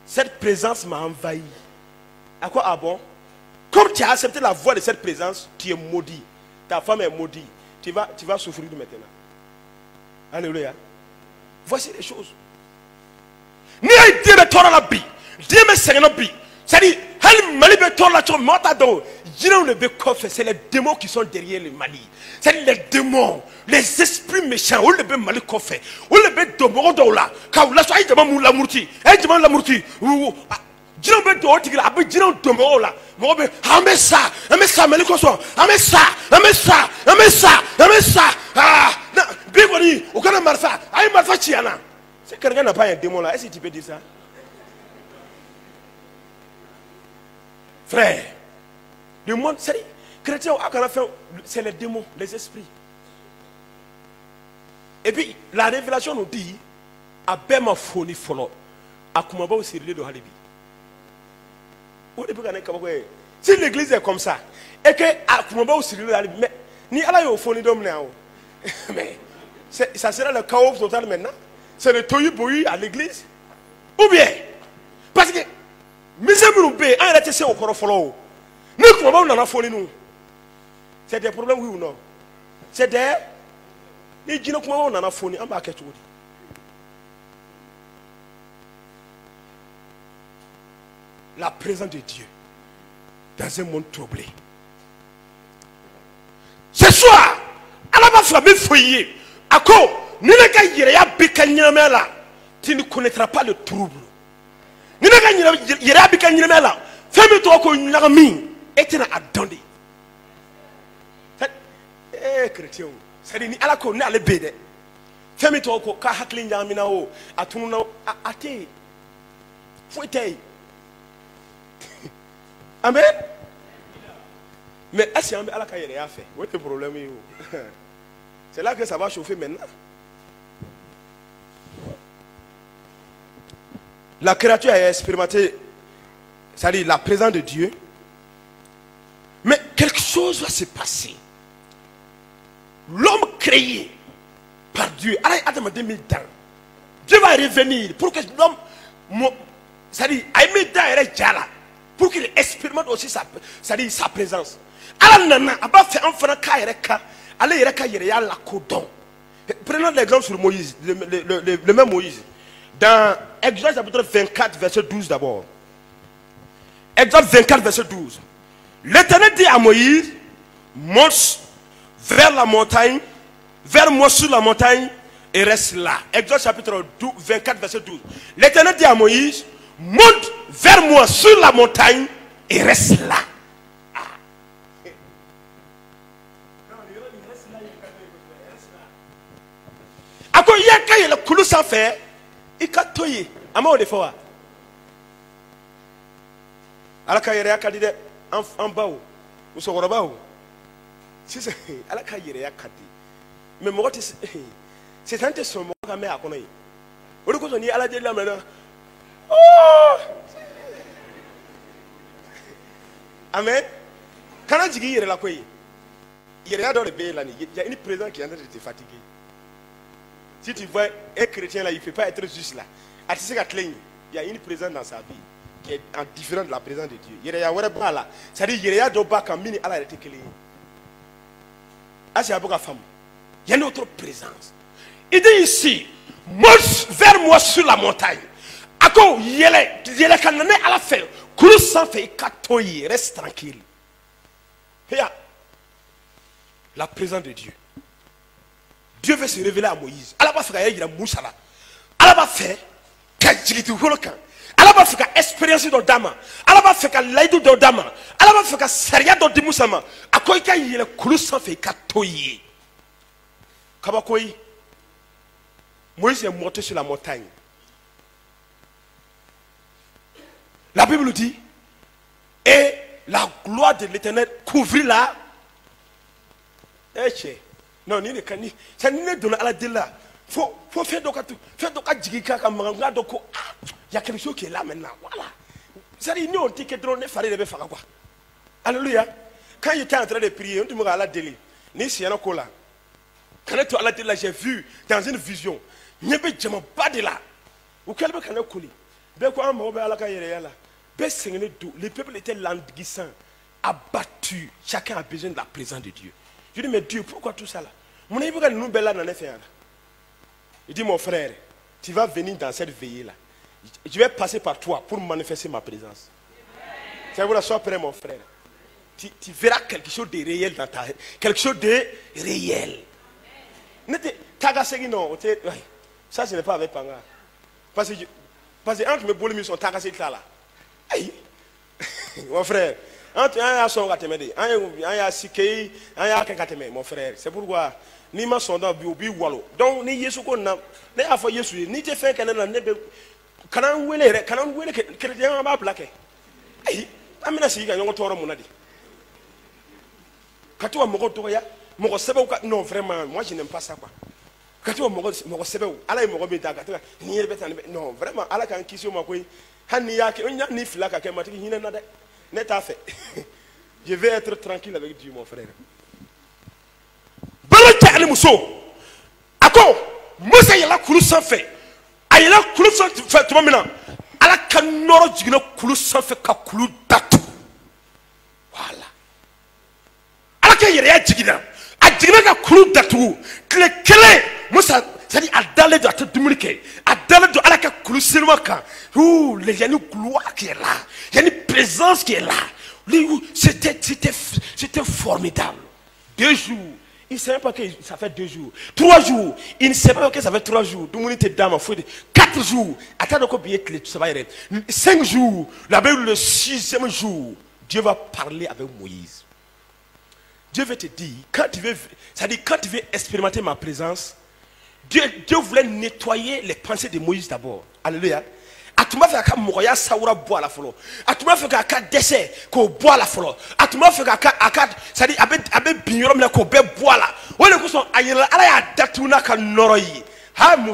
Cette présence m'a envahi. À quoi? Ah bon? Comme tu as accepté la voix de cette présence, tu es maudit. Ta femme est maudite. Tu vas souffrir maintenant. Alléluia. Voici les choses. Ni Dieu me tord la vie. Dieu me sert la vie. C'est-à-dire, c'est les démons qui sont derrière le Mali. C'est les démons, les esprits méchants. On le Mali fait. On le bet de Morodola. Quand on l'a choisi de la Mourti. Elle demande la Mourti. Dieu me doit dire à Dieu de Morola. Morobe, Amessa, Melikoso, Amessa. Ah, Bigoni, au Canada Marfa, Aïe Marfa Chiana. C'est quelqu'un n'a pas un démon là. Est-ce que tu peux dire ça? Frère, le monde, c'est les démons, les esprits. Et puis la révélation nous dit à Bema Foni Folo, à Kumaba aussi de Halibi. Si l'église est comme ça, et que à Kumaba aussi de Halibi, mais ni à la Foni d'homme mais ça sera le chaos total maintenant. C'est le tohu bohu à l'église. Ou bien, parce que, misé un été au corofolo. Nous, comment on en a fourni nous? C'est des problèmes, oui ou non? C'est des. Les gens, comment on en a fourni? En bas, qu'est-ce que tu dis? La présence de Dieu dans un monde troublé. Ce soir, à la base, la même foyer, à quoi? Tu ne connaîtras pas le trouble. Fais-moi qu'on n'a mis et tu n'as attendé. Eh, chrétien, c'est dit, à la con, à l'ébédé. Fais-moi qu'on a hackling yaminao, à tout le monde, à thé. Fouetté. Amen. Mais est-ce qu'il y a un carrière à faire? Où est le problème? C'est là que ça va chauffer maintenant. La créature a expérimenté, c'est-à-dire la présence de Dieu. Mais quelque chose va se passer. L'homme créé par Dieu, Adam a 2000 ans. Dieu va revenir pour que l'homme, c'est-à-dire, a 1000 ans, il est déjà là. Pour qu'il expérimente aussi sa présence. Prenons l'exemple sur Moïse, le même Moïse. Dans Exode chapitre 24, verset 12 d'abord. Exode 24, verset 12. L'Éternel dit à Moïse, monte vers la montagne, vers moi sur la montagne et reste là. Exode chapitre 24, verset 12. L'Éternel dit à Moïse, monte vers moi sur la montagne et reste là. Quand il y a le coulou sans faire, il a toyé. Amour de fois. À la carrière, il y a en bas ou sur le bas. Si c'est à la carrière, il y a mais moi, c'est un de son mot à mère à connaître. Au lieu qu'on y a la délai maintenant. Oh! Amen. Quand on dit qu'il y a la quoi, il y a dans le pays là, il y a une présence qui est en train de te fatiguer. Si tu vois un chrétien là, il ne peut pas être juste là. Il y a une présence dans sa vie qui est différente de la présence de Dieu. Il y a là. C'est-à-dire qu'il y a d'autres bacs en mini à la réalité. Ah, c'est la femme. Il y a une autre présence. Il dit ici, monte vers moi sur la montagne. Ako yele kanane à la fin. Kulu sans fait katoyi, reste tranquille. La présence de Dieu. Dieu veut se révéler à Moïse. Allah va faire qu'il y a Moussa là. Allah va faire qu'il y ait holocan. Allah va faire expérience dans Dama. Allah va faire l'aide dans Dama. Allah va faire sérieux dans Dimoussama. À quoi il y a le Kulu sans fait katoyi. Kabakoyi. Moïse est monté sur la montagne. La Bible dit, et la gloire de l'Éternel couvrit la. Non, ni le cani. Ça n'est donné à la déla. Faut faire donc djigika comme manga donc il y a quelque chose qui est là maintenant. Voilà. Ça dit nous on dit que drone ne fallait le faire quoi. Alléluia. Quand il était en train de prier, on dit à la déli. Ni si yana kola. Quand tu à la déla, j'ai vu dans une vision. Nyebe djema pas de là. Ou quel kana koli. Ben quoi on m'a la kayere là. Les peuples étaient languissants, abattus. Chacun a besoin de la présence de Dieu. Je dis, mais Dieu, pourquoi tout ça là? Mon ami, il dit, mon frère, tu vas venir dans cette veillée là. Je vais passer par toi pour manifester ma présence. Tu vas sois prêt, mon frère. Tu verras quelque chose de réel dans ta vie. Quelque chose de réel. Ça, ce n'est pas avec Panga. Parce que entre mes boules, ils sont tagassés là. Mon frère, mon frère, c'est pourquoi ni ma son dans bi walo. Donc ni Yesu ko na na afa Yesu ni te fait kana na nebe kana wele chrétien ba blaqué. Ayi, amina si ga nyongo toro munadi. Katu wa moko to ya, moko sebe non vraiment, moi je n'aime pas ça quoi. Quand tu me recevez, Allah me remet à gâteau, non, vraiment, Allah quand qui sur ma couille, Hania, qui a ni flac à quel matin, il n'est pas fait. Je vais être tranquille avec Dieu, mon frère. Balata ali muso. Ako, Moussa yala kulu sans fait. Ayala kulu sans fait, tu vois maintenant. Ala kanoro jigina kulu sans fait ka kulu datu. Voilà. Ala ka yere jigina. A jigina ka kulu datu. Kle Moussa, c'est-à-dire à dalle de la tête du mounique. À dalle de ala ka kulu seulement quand. Ouh, il y a une gloire qui est là. Il y a une présence qui est là. C'était formidable. 2 jours. Il ne savait pas que ça fait 2 jours. 3 jours. Il ne savait pas que ça fait 3 jours. 4 jours. Attends combien ça va y 5 jours. La Bible, le 6e jour, Dieu va parler avec Moïse. Dieu veut te dire, quand tu veux expérimenter ma présence, Dieu voulait nettoyer les pensées de Moïse d'abord. Alléluia. Atuma fait qu'à mourir saoura boire la fleur. Atuma fait qu'à décès qu'on boit la fleur. Atuma fait qu'à ça dit avec bignon mais qu'on boit là. On est conscient ayela ala datuna ka noroi. Ha mu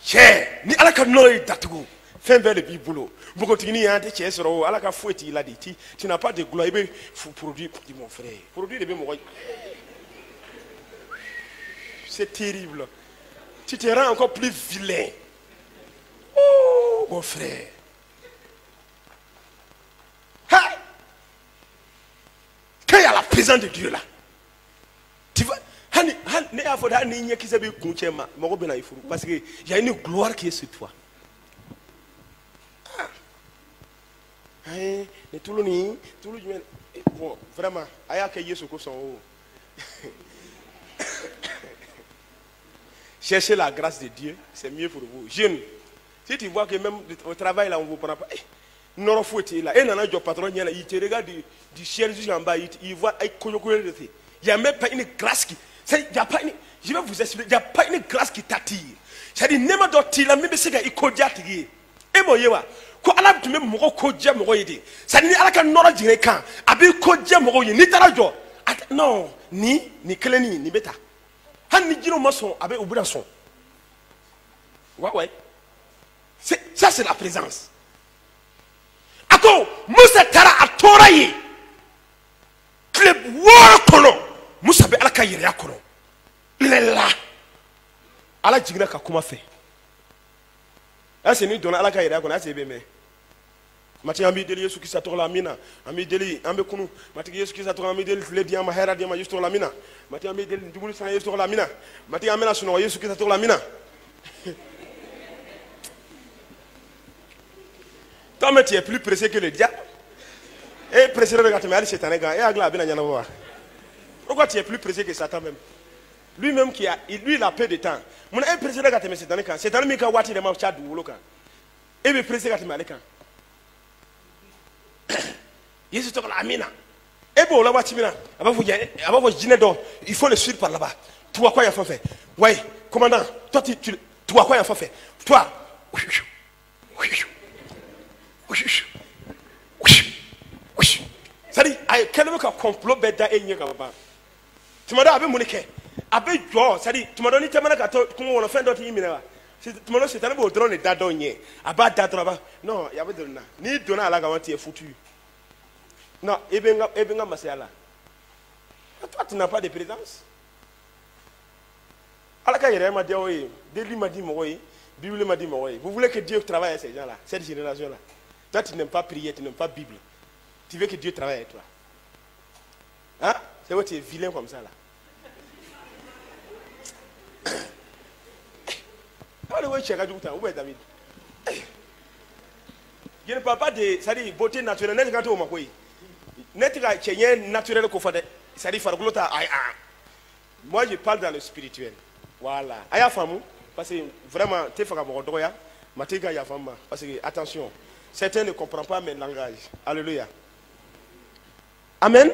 che ni ala ka noroi datugo. Fin vers le biboulot. Vous continuez à dire que ala ka fouetti il a dit tu n'as pas de gloire il faut produire dit mon frère. Produire de bien mourir. C'est terrible. Tu te rends encore plus vilain. Oh, mon frère. Quand il y a la présence de Dieu là, tu vois, parce qu'il y a une gloire qui est sur toi. Bon, vraiment, il y a que Jésus qui sont haut. Cherchez la grâce de Dieu, c'est mieux pour vous. Jeunes. Si tu vois que même au travail là on ne vous prend pas, non faut être là. Et non, patron il te regarde du ciel jusqu'en bas, il voit il n'y a même pas une grâce qui, je vais vous expliquer, il n'y a pas une grâce qui t'attire. C'est-à-dire nema doti la même c'est qu'il kodja tigi. Et moi yewa, ko ala tu même moko kodja moko yedi. Ça dit ala kan nora jire kan, abi kodja moko yedi ni tarajo. Non, ni kleni ni beta. Han ni jino mason abe obura son. Ouais. Ça c'est la présence. Ako Moussa tara a toraye. Kleb wara kono. Moussa be alaka yere akono. Il est là. Ala jigna ka kuma fait. Ah c'est nous donner alaka yere akono, c'est bien. Mati ambi deli Yesu kisa tola mina. Ambi deli ambe kunu. Mati Yesu kisa tola ambi deli le diama hera diama Yesu tola mina. Mati ambi deli dubulu sana Yesu tola mina. Mati amena suno Yesu kisa tola mina. Toi, tu es plus pressé que le diable. Et pressé de regarder, mais c'est un gars. Et Agla bien à voir. Pourquoi tu es plus pressé que Satan même? Lui-même lui il a peu de temps. Mon est pressé de regarder, mais c'est un gars. C'est un mec qui a watché les mains chat du local. Et me pressé de regarder, mais Yesu te la mina. Et bon, là-bas, tu viens. Avant vous dîner d'or, il faut le suivre par là-bas. Toi, quoi, il a fait? Ouais, commandant, toi, toi, quoi, il a fait? Toi, ça dit, quel est le complot bêta et n'y a pas. Tu m'as dit, avec mon équerre, avec toi, ça dit, tu m'as donné tellement de comment on a fait d'autres imminents. Tu m'as dit, c'est un beau drone et d'adonner. Abat d'adrova. Non, il y avait de là. Ni donner à la garantie est foutu. Non, et bien, ma là. Toi, tu n'as pas de présence. À la carrière, m'a dit, oui, Déli m'a dit, oui, Bible m'a dit, oui. Vous voulez que Dieu travaille avec ces gens-là, cette génération-là. Toi, tu n'aimes pas prier, tu n'aimes pas Bible. Tu veux que Dieu travaille avec toi. Hein? C'est vrai que tu es vilain comme ça là. Où est David? Je ne parle pas de beauté naturelle. Naturel moi je parle dans le spirituel. Voilà. Aya famu parce que vraiment tu fais comme doya, matega ya fama parce que attention, certains ne comprennent pas mes langages. Alléluia. Amen.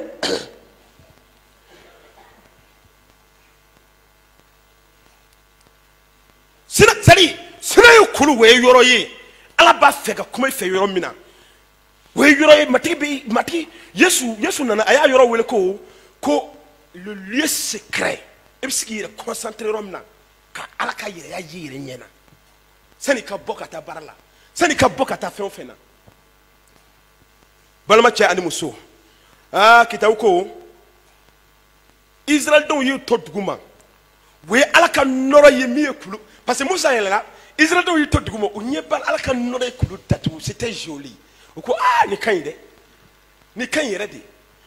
C'est-à-dire, c'est là où vous avez ala ba feka kuma fe yoro mina we yoro mati yesu nana aya yoro wele ko le lieu secret e biski concentré romna ka ala ka yɛrɛ ya ye yɛrɛ ɲɛna sani ka bɔ ka taa baara la sani ka bɔ ka taa fɛn o fɛn na balima cɛ ani muso kitabu ko Israël denw y'u to dugu ma u ye ala ka nɔrɔ ye min ye kulu parce que Musa yɛlɛla Israël denw y'u to dugu ma u ɲɛ b'a ala ka nɔrɔ ye kulu datugu c'était joli u ko nin ka ɲi dɛ nin ka ɲi yɛrɛ de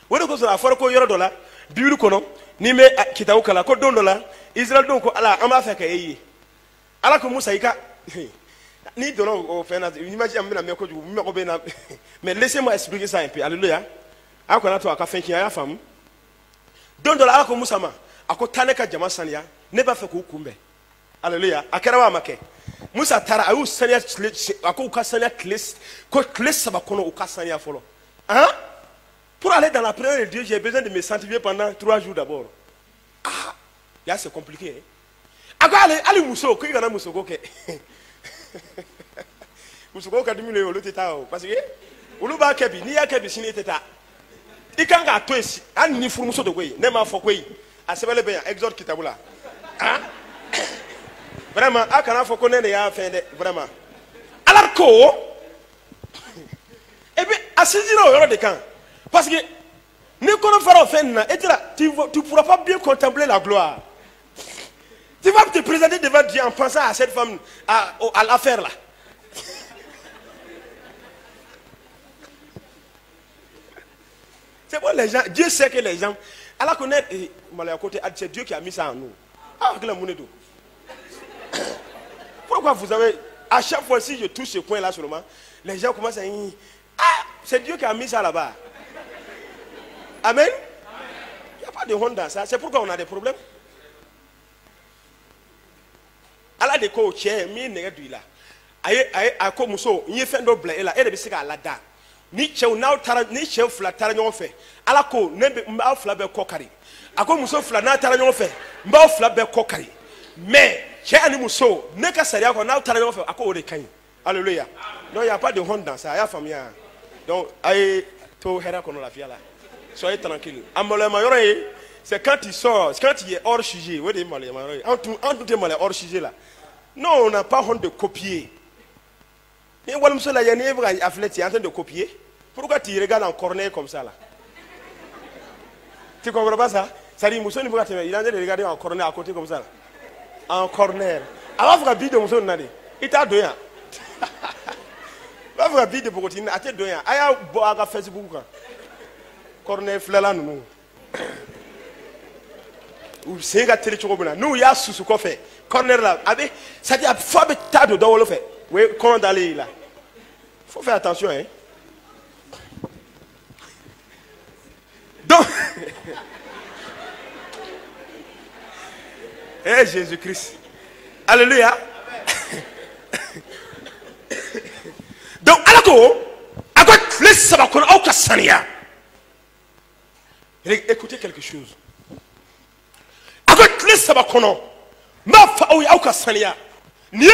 o de kosɔn a fɔra ko yɔrɔ dɔ la bibiri kɔnɔ ni bɛ kitabu kalan ko don dɔ la Israël denw ko ala an b'a fɛ ka e ye ala ko Musa i ka n'i donna o fɛn na imagine an bɛna mɛn kojugu n mago bɛ na mais laissez-moi expliquer ça un peu alléluia a kana to a ka fɛn tiɲɛ a y'a faamu don dɔ la ala ko Musa ma a ko taa ne ka jama saniya ne b'a fɛ k'u kunbɛn alléluia a kɛra wa a ma kɛ Musa taara a y'u saniya a ko u ka saniya tile saba kɔnɔ u ka saniya fɔlɔ pour aller dans la prière de Dieu j'ai besoin de me sanctifier pendant 3 jours d'abord là c'est compliqué a ko ali muso ko i kana muso ko kɛ muso ko ka dimi le olu tɛ taa o parce que olu b'a kɛ bi n'i y'a kɛ bi sini e tɛ taa i kan k'a to yen hali ni furumuso de ko ye ne m'a fɔ ko ye a sɛbɛnlen bɛ yan exode kitabu la vraiment a kana fɔ ko ne de y'a fɛn dɛ vraiment ala ko et puis a sinsinna o yɔrɔ de kan parce que ni kɔnɔ fara o fɛn nin na e tɛ la tu pourras pas bien contempler la gloire tu vas te présenter devant Dieu en pensant à cette femme à l'affaire là c'est bon les gens Dieu sait que les gens Allah connaît c'est Dieu qui a mis ça en nous pourquoi vous avez à chaque fois si je touche ce point là seulement les gens commencent à dire c'est Dieu qui a mis ça là-bas amen il n'y a pas de honte dans ça c'est pourquoi on a des problèmes ala de ko cɛ min nɛgɛ du i la a ko muso n ye fɛn dɔ bila e la e de bɛ se k'a lada ni cɛw fila taara ɲɔgɔn fɛ ala ko ne b'aw fila bɛɛ kɔ kari a ko muso fila n'a taara ɲɔgɔn fɛ n b'aw fila bɛɛ kɔ kari mais cɛ ani muso ne ka sariya kɔnɔ n'aw taara ɲɔgɔn fɛ a ko o de ka ɲi alléluia donc il y a pas de honte dans ça a y'a faamuya donc a ye to hɛrɛ kɔnɔ lafiya la soyez tranquille a maloyama yɔrɔ ye c'est quand il sort, quand il est hors sujet. Oui, en tout est hors sujet là. Non, on n'a pas honte de copier. Et voilà, monsieur, là, il y a en train de copier. Pourquoi tu regardes en corner comme ça là? Tu comprends pas ça? Ça dit, monsieur, il est en train de regarder en corner à côté comme ça là. En corner. Alors, il faut que monsieur Nadi. Il t'a donné. Il faut que bide de Bogotine. Il t'a donné. Il y a un Facebook. Corner flala nous. C'est un télé chocobona. Nous, il y a sous ce coffre. Corner là. Ça dit, il faut que tu aies dans le fait. Oui, comment d'aller là? Il faut faire attention. Hein? Donc, eh Jésus-Christ. Alléluia. Donc, écoutez quelque chose. Avec les sabakono, ma fa ou ya sania, ni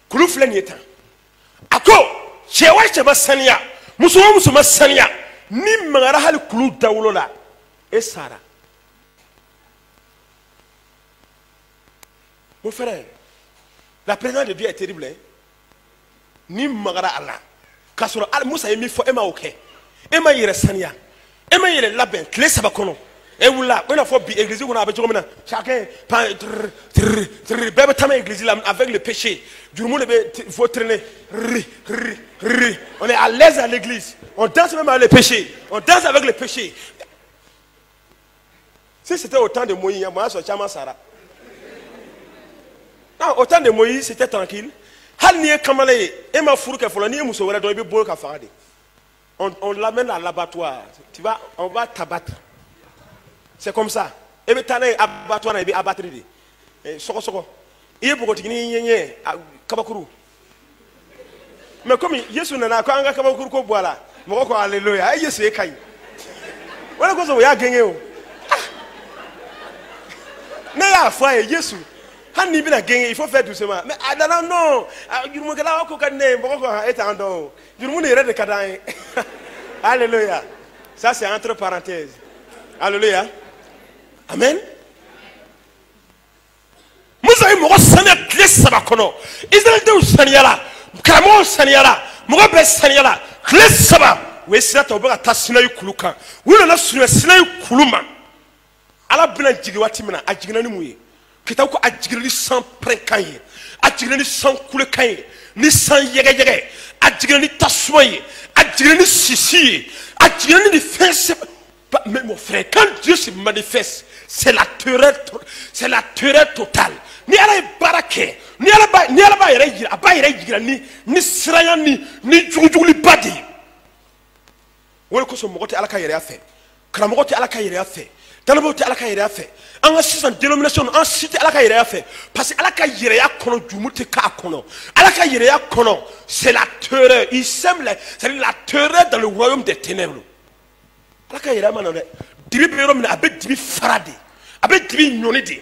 kulu flenyeta. Ako, chewa cheba sania, musuma sania, ni mangara hal kulu dawlola. Et Sarah. Mon frère, la présence de Dieu est terrible. Hein? Ni mangara Allah. Kasoro al Musa yemi fo ema oke. Ema yere sania. Ema yere laben, kle sabakono. Et vous là, on a fait l'église, on a fait chacun, l'église avec le péché. Du monde, il faut traîner. On est à l'aise à l'église. On danse même avec le péché. On danse avec le péché. Si c'était au temps de Moïse, moi, je suis Chama Sarah. Non, au temps de Moïse, c'était tranquille. On l'amène à l'abattoir. Tu vois, on va t'abattre. C'est comme ça. Et bien, tu as abattoir et abattre. Soko. Il y a beaucoup de kabakuru. Mais comme Yesu n'a pas un kabakuru ko boala, moi quoi alléluia. Yesu est caillé. Voilà quoi ça va gagner. Mais la foi Yesu. Hani bila gagner, il faut faire doucement. Mais non. Du monde là ko kané, pourquoi est en dos. Du monde est de kadan. Alléluia. Ça c'est entre parenthèses. Alléluia. Amen. Musa yi mɔgɔ saniya tile 3 kɔnɔ Israël denw saniyala karamɔgɔw saniyala mɔgɔ bɛɛ saniyala tile 3 u ye sira ta u bɛ ka taa Sinayi kulu kan u nana surunya Sinayi kulu ma Ala bɛna jigin waati min na a jiginna ni mun ye kitabu ko a jiginna ni san pɛrɛnkan ye a jiginna ni san kulekan ye ni san yɛgɛyɛgɛ a jiginna ni tasuma ye a jiginna ni sisi ye a jiginna ni fɛn sɛbɛ. Mais mon frère, quand Dieu se manifeste, c'est la terreur totale. Ni ala ye baara kɛ ni ala b'a yɛrɛ yira a b'a yɛrɛ yira ni siranya ni jugujuguli de ye. O de kosɔn mɔgɔ tɛ ala ka yɛrɛya fɛ karamɔgɔ tɛ ala ka yɛrɛya fɛ dalabaw tɛ ala ka yɛrɛya fɛ an ka sisan dénomination an si tɛ ala ka yɛrɛya fɛ parce que ala ka yɛrɛya kɔnɔ jumu tɛ k'a kɔnɔ ala ka yɛrɛya kɔnɔ c'est la terreur il sème c'est la terreur dans le royaume des ténèbres. Ala ka yɛrɛya ma na dɛ dibi bɛ yɔrɔ min na a bɛ dibi fara de a bɛ dibi ɲɔni de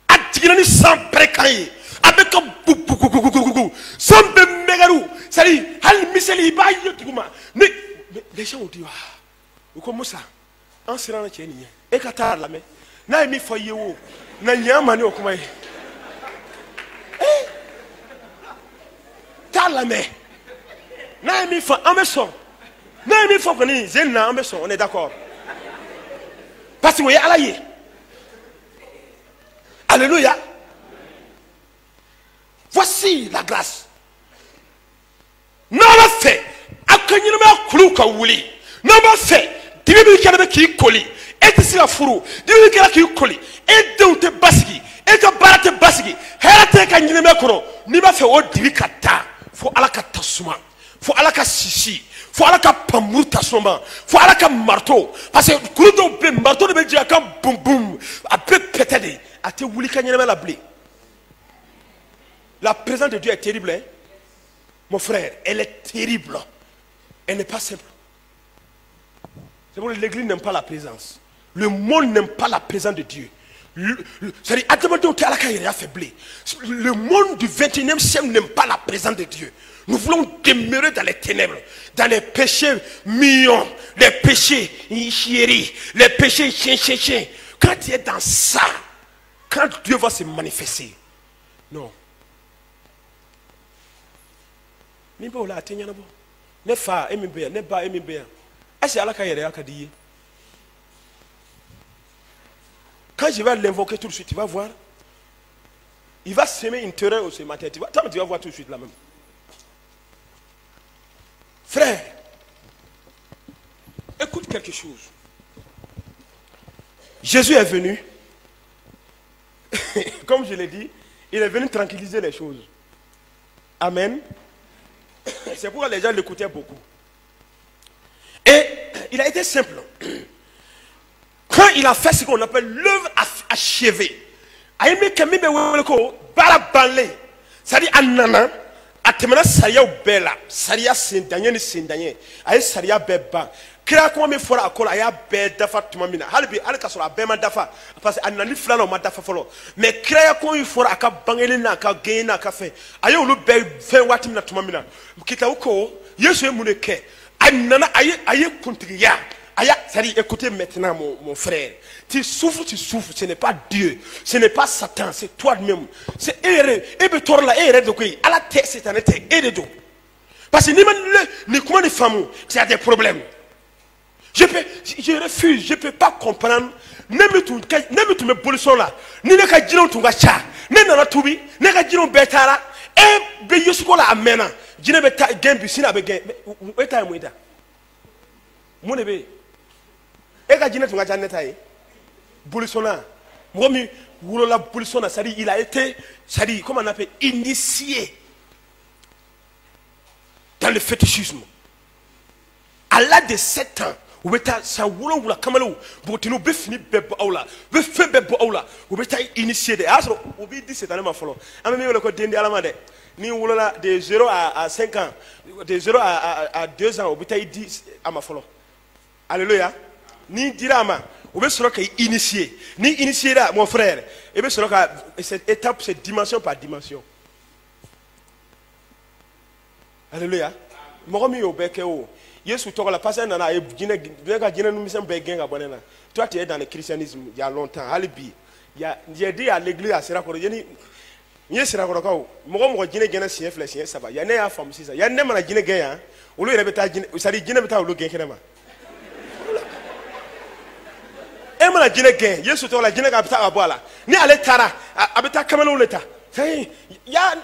a jiginna ni san pɛrɛkan ye a bɛ ka bugugugugugugu san bɛ mɛgɛru c'est-à-dire hali miseli i b'a ye duguma ni les gens ont dit u ko Musa an siranna cɛ nin ɲɛ e ka taa lamɛn n'a ye min fɔ i ye o na ɲɛ an ma ni o kuma ye taa lamɛn n'a ye min fɔ an bɛ sɔn n'a ye min fɔ kɔni zen na an bɛ sɔn on est d'accord parce que o ye Ala ye alléluia voici la grâce n'a b'a fɛ a ka ɲɛnamaya kulu ka wuli n'a b'a fɛ dibi min kɛra bɛ k'i koli e tɛ se ka furu dibi min kɛra k'i koli e denw tɛ basigi e ka baara tɛ basigi hɛrɛ tɛ ka ɲɛnamaya kɔnɔ n'i b'a fɛ o dibi ka taa fo Ala ka tasuma fo Ala ka sisi fo Ala ka pamuru tasuma fo Ala ka marteau parce que kuru dɔw bɛ marteau de bɛ jigin a kan bum bum a bɛ pɛtɛ de a tɛ wuli ka ɲɛnamaya la bilen. La présence de Dieu est terrible, hein? Mon frère, elle est terrible. Elle n'est pas simple. C'est pour que l'église n'aime pas la présence. Le monde n'aime pas la présence de Dieu. C'est-à-dire, le monde du 21e siècle n'aime pas la présence de Dieu. Nous voulons demeurer dans les ténèbres, dans les péchés mignons, les péchés chéris, les péchés chien. Quand tu es dans ça, quand Dieu va se manifester, non. Ne fa emibeya ne ba emibeya est-ce ala ka yɛrɛ ka di ye quand je vais l'invoquer tout de suite tu vas voir il va semer une terreur ce matin tu vas voir tout de suite là même frère écoute quelque chose Jésus est venu comme je l'ai dit il est venu tranquilliser les choses amen. C'est pourquoi les gens l'écoutaient beaucoup. Et il a été simple. Quand il a fait ce qu'on appelle l'œuvre achevée, c'est-à-dire Anana, Atemana Saria ou Bella, Saria Sindanye ni Sindanye, Aïe Saria Beba, Kira kuma mi fora akola aya be dafa tuma mina halbi alka so abe ma dafa parce que anani flano ma dafa folo mais kira kuma mi fora aka bangeli na aka gain na aka fe aye olu be fe wati mina tuma mina kita uko Yesu emuneke anana aye kuntiya aya c'est-à-dire écoutez maintenant mon frère tu souffres ce n'est pas Dieu ce n'est pas Satan c'est toi-même c'est erreur et be torla erreur de quoi ala te c'est un été et de dos parce que ni comment les femmes tu as des problèmes. Je refuse, je ne peux pas comprendre. Ne me bolison là. Ni ne ka jino tunga cha. Ne nana tubi, ne ka jino betara. E be yusuko la amena. Jine beta gembi sina be gem. Eta muida. Mone be. E ka jine tunga cha neta bolisona. Momi wulo la bolisona, ça dit il a été, ça dit comment on appelle initié dans le fétichisme. À l'âge de 7 ans. Ou beta sa wulon wula kamalo botino be fini bebo awla be fe bebo awla ou beta initié de aso ou bi 17 ans ma folo am mi wala ko dendi alama de ni wulola de 0 à 5 ans de 0 à 2 ans ou beta 10 ama folo alléluia ni dirama ou be soro ka initié ni initié là mon frère et be soro ka cette étape cette dimension par dimension alléluia mo mi obeke o Yesu toka la passé nana e toi tu es dans le christianisme il y a longtemps alibi j'ai dit à l'église à Sirakoro, il y a Sirakoro, moi, je n'ai si inflation, ça va. Il y a une femme, c'est ça. Il y a une femme qui est là, ou le répéta, ça dit, je n'ai pas eu le gain. Et moi, je n'ai gain. Je suis sur la Guinée à boire. Ni à l'état, à Camelot l'état. Il y a,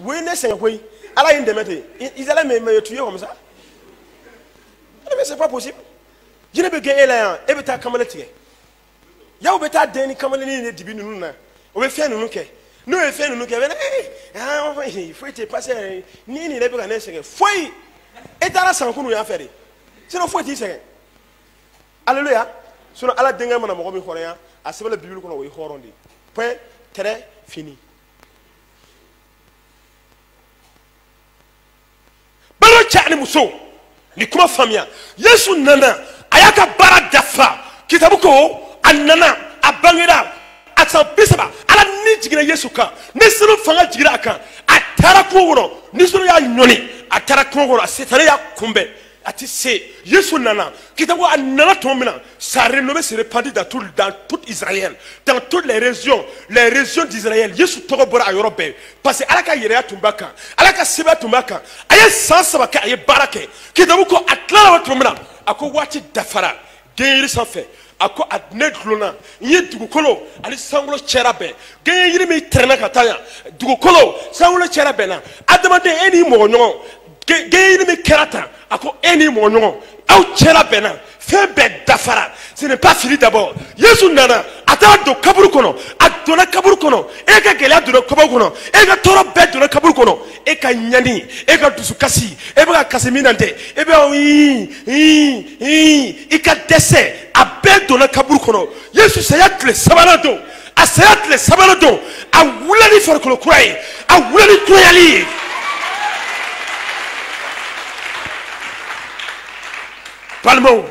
oui, n'est-ce pas, oui. À la une de mettre, ils allaient me tuer comme ça. Mais c'est pas possible. Je n'ai pas gagné là, et bien, Camelot. Il y a un dernier Camelot qui est nous. On va faire nous. Nous, on fait nous. Il faut être passé. Ni les bras, faut. Et dans la santé, nous y a fait. C'est nos fois 10 secondes. Alléluia. Sur la dernière fois, on a vu coréen. À ce moment-là, la Bible qu'on a vu coréen. Point très fini. Balo chani muso. Ni kuma famia. Yesu nana. Ayaka bara dafa. Kitabuko anana abangera. Atambisaba. Ala ni jigina Yesu kan. Nisuru fanga jigina kan. Atara kuono. Nisuru ya nyoni. Atara kuono. Asetare ya kumbe. Ati se Yesu nana kitabu anana tomina ça renommé se répandit dans toute Israël, dans toutes les régions d'Israël. Yesu tokobora ayorobe parce que alaka yereya tumbaka alaka seba tumbaka aye sansabaka aye barake kitabu ko atla tomina ako wati dafara geyiri sanfɛ ako adne glona ye dugukolo ali sangulo cherabe geyiri mi trena kataya dugukolo sangulo cherabe na adamade eni mo nyon geyiri mi kerata ako eni mo nyon au chera bena febe dafara. Ce n'est pas fini d'abord. Yesu nana ata do kaburu kono adona kaburu kono eka gela do kaburu kono eka toro be do kaburu kono eka nyani eka dusukasi eba kaseminante eba eka dese abe do kaburu kono. Yesu sayatle sabalado asayatle sabalado awulani farkolo kurai awulani kuyali. Palmo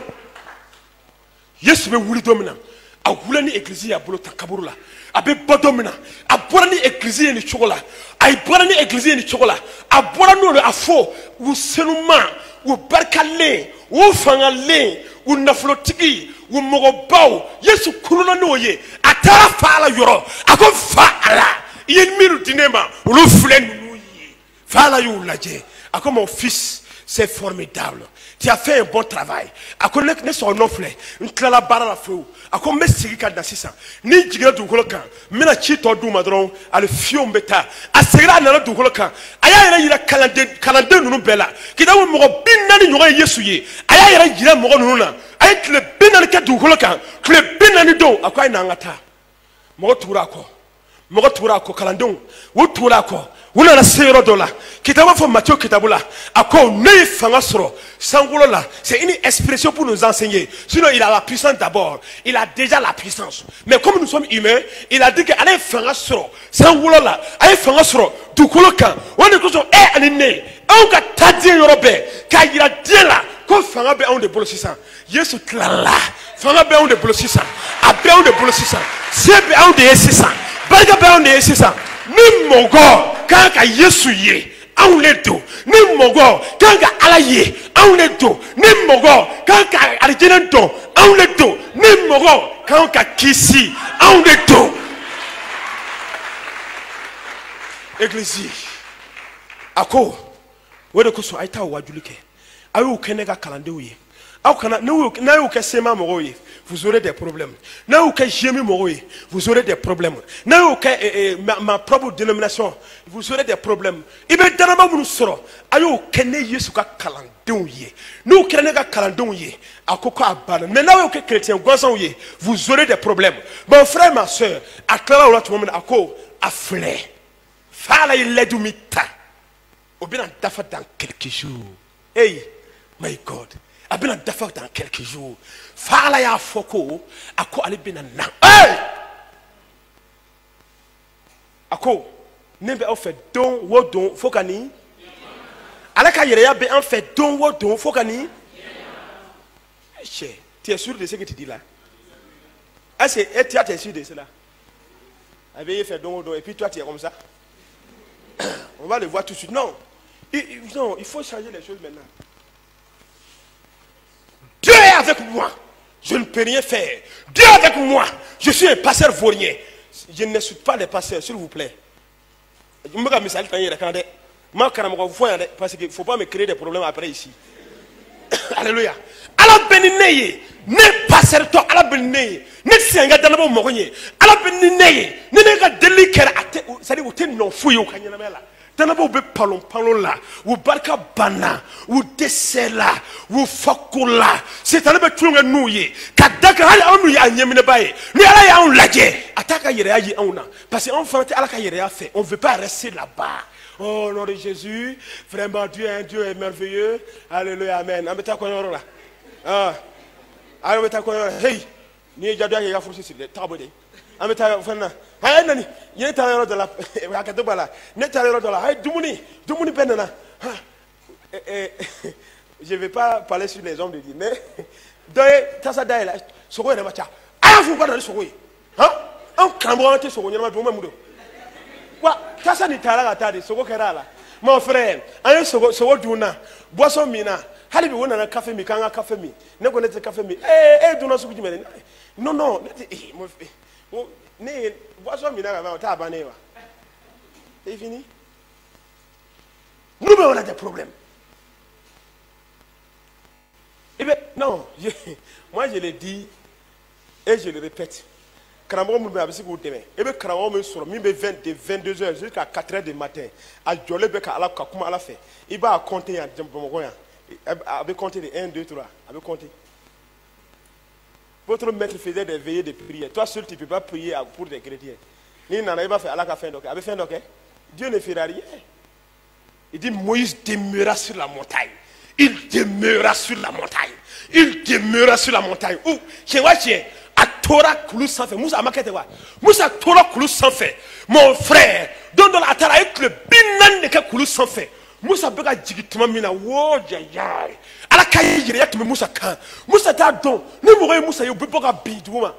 Yesu be wuli domina a wula ni église ya bolo takaburu la a be ba domina a bora ni église ni chokola a bora ni église ni chokola a bora no a fo wo senuma wo barkale wo fangale wo naflotigi wo mogobaw Yesu kuluna no ye atara fala yoro ako fala yen miru dinema wo flen no ye fala yo laje ako mon fils c'est formidable. Tu as fait un bon travail. A connaître ne son offre. Une clara barra la feu. A comme messi ka dasisa. Ni jigra du koloka. Mena chito du madron. A le fion beta. A segra na du koloka. Aya ira kalande nunu bela. Kida wo mo binani nyoga Yesu ye. Aya ira jira mo nunu na. Aya kle binani ka du koloka. Kle binani do akwa na ngata. Mo tura ko kalandon. Wo tura ko. Wuna na sero dola. Kitabu fo Matthieu kitabula. Ako ne fangasro. Sangulo là, c'est une expression pour nous enseigner. Sinon il a la puissance d'abord. Il a déjà la puissance. Mais comme nous sommes humains, il a dit que allez fangasro. Sangulo là, allez fangasro. Du koloka. On est toujours anine. On ka tadi yorobe. Ka ira diela. Ko fangabe on de bolosisa. Yesu klala. Fangabe on de bolosisa. Abe on de bolosisa. Sebe on de esisa. Baga be on de esisa. Ni mogo kanga Yesu ye on le do ni mogo kanga ala ye on le do ni mogo kanga alijena do on le do ni mogo kanga kisi on le do. Église ako wede ko so aita wajulike ayu kenega kalande uye au kana na yu ke sema mogoye vous aurez des problèmes. Na yu ke jemi mogoye vous aurez des problèmes. Na yu ke ma propre dénomination vous aurez des problèmes. Ibe danama bunu soro ayu kene Yesu ka kalande uye nu kene ka kalande uye akoko abana mais na yu ke chrétien gwansan uye vous aurez des problèmes. Mon frère ma soeur aklara wala tout moment ako afle fala iledu mita obina dafa dans quelques jours. Hey my God, abina dafa dans quelques jours. Fala ya foko ako alibina na. Hey! Ako nembe en fait don wo don fokani. Alaka yere ya be en fait don wo don fokani. Che, tu es sûr de ce que tu dis là? Est-ce que tu es sûr de cela? Avait fait don wo don et puis toi tu es comme ça. On va le voir tout de suite. Non. Non, il faut changer les choses maintenant. Dieu est avec moi. Je ne peux rien faire. Dieu est avec moi. Je suis un pasteur vaurien. je n'insulte pas les pasteurs, s'il vous plaît. Je me dis ça, parce qu'il ne faut pas me créer des problèmes après ici. Alléluia. Alors, béni, ne passer toi, alors béni, ne s'engager dans le bon moment. Alors béni, ne pas délicat, c'est-à-dire où tu n'en fouilles au Kanyamela. Tanabo be palon là, ou barka bana, ou desela, ou fakula. C'est un peu tout le nouye. Kadaka hal on ya nyemine baye. Ni ala ya on laje. Ataka yere ayi on a. Parce qu'on fait ala ka yere a fait. On veut pas rester là-bas. Oh nom de Jésus, vraiment Dieu est un Dieu merveilleux. Alléluia, amen. Ameta ko yoro la. Ah. Ameta ko yoro. Hey. Ni jadu ya fusi si tabo de. Ameta fana. Hey nani. Yé ta de la. Akato bala. Ne ta de la. Hey dumuni benana. Je vais pas parler sur les hommes de Dieu, mais doye tasa daye la. Soko na macha. Aya fu pas dans soko. Hein? On cambron te soko nyama do mamudo. Wa tasa ni tala ga tade soko kerala. Mon frère, ayo soko duna. Boisson mina. Hali bi wona na café mi kanga café mi. Ne ko nete café mi. Duna suku jimene. Non, nete mo ne boisson mina ga ta bané wa. C'est fini. Nous on a des problèmes. Eh bien, non, moi je le dis et je le répète. Quand on me dit que demain, et bien quand on me sort, de 22h jusqu'à 4h du matin, à Jolé Beka, à la Kakuma, à la fait, il va compter à Djambomoya, avec compter de 1, 2, 3, avec compter. Votre maître faisait des veillées de prière. Toi seul, tu ne peux pas prier pour des chrétiens. Il n'en a pas fait à la café, avec fin d'ok. Dieu ne fera rien. Il dit Moïse demeura sur la montagne. Il demeura sur la montagne. Il demeura sur la montagne. Où chez moi, à Torah Koulou sans fait. Moussa Makete wa. Moussa Torah Koulou sans fait. Mon frère, dans la terre avec le binan de Koulou sans fait. Moussa Bega Djigituma Mina. Wo jayay. Ala kayi yere yatme Moussa kan. Moussa ta don. Ne mouré Moussa yo beboga biduma.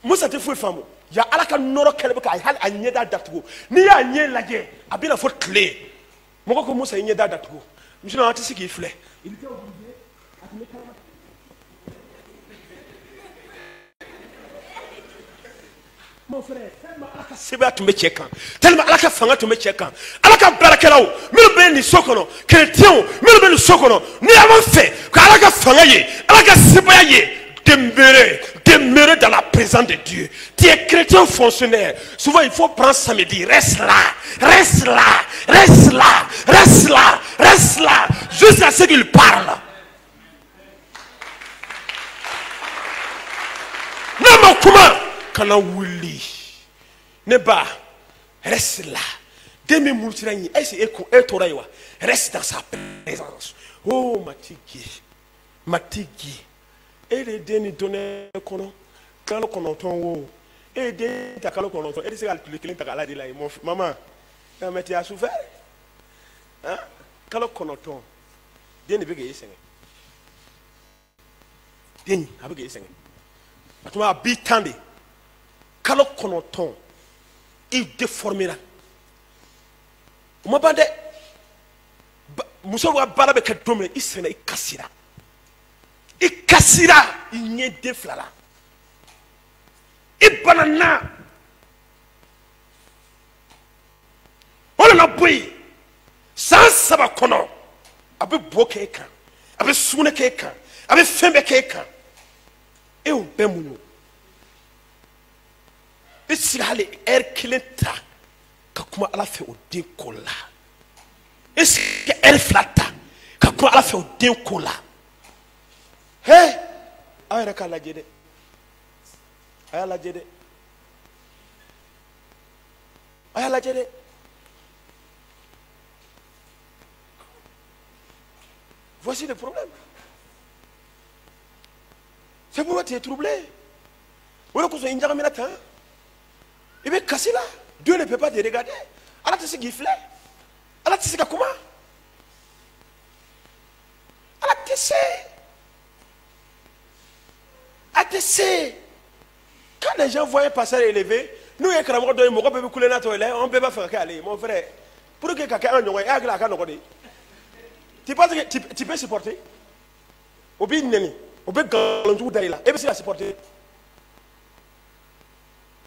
Moussa te fou famo. Ya ala ka noro kelebeka hal anyeda datugo. Ni ya anye laje. Abina faut clé. Mon ko Moussa yeda datugo. Monsieur n'a pas dit ce qu'il voulait. Il était obligé à mettre mon frère, tellement à la seba tu me checkant, tellement à la fanga tu me checkant, à la barakelao, mais ben ni sokono, chrétien, mais ben ni sokono, ni avons fait, à la fanga ye, à la seba ye, demeurer dans la présence de Dieu. Tu es chrétien fonctionnaire. Souvent il faut prendre samedi, reste là, jusqu'à ce qu'il parle. Non, comment? Quand on oublie, ne pas reste là. Demi multirani, reste dans sa présence. Oh Matigi. Et les derniers donnent quand on entend et des takalo qu'on entend et c'est le client takala de là maman mais tu as souffert hein quand on entend bien ne veut que yesenge bien avec yesenge tu m'as habitandé quand on entend il déformera moi bande muso wa bala be ka domé isena ikasira il n'y a des flala. Et banana. On a bouilli. Sans sabakono. Avec beau quelqu'un. Avec soune quelqu'un. Avec femme quelqu'un. Et on peut mounou. Et si elle est air kilenta. Kakuma ala fait au décolla. Et si elle flatta. Kakuma ala fait au décolla. Hey, ayaka la jede. Ayala jede. Ayala jede. Voici le problème. C'est pourquoi tu es troublé. Voilà qu'on soit indien mais là, il veut casser là. Dieu ne peut pas te regarder. Alors tu sais qu'il fait. Alors tu sais comment. Alors tu sais. Quand les gens voient un passage élevé, nous, on ne peut pas faire qu'aller, mon frère. Pour que quelqu'un ait tu penses que tu peux supporter? Au bout de l'année, au bout de l'année, et puis c'est à supporter.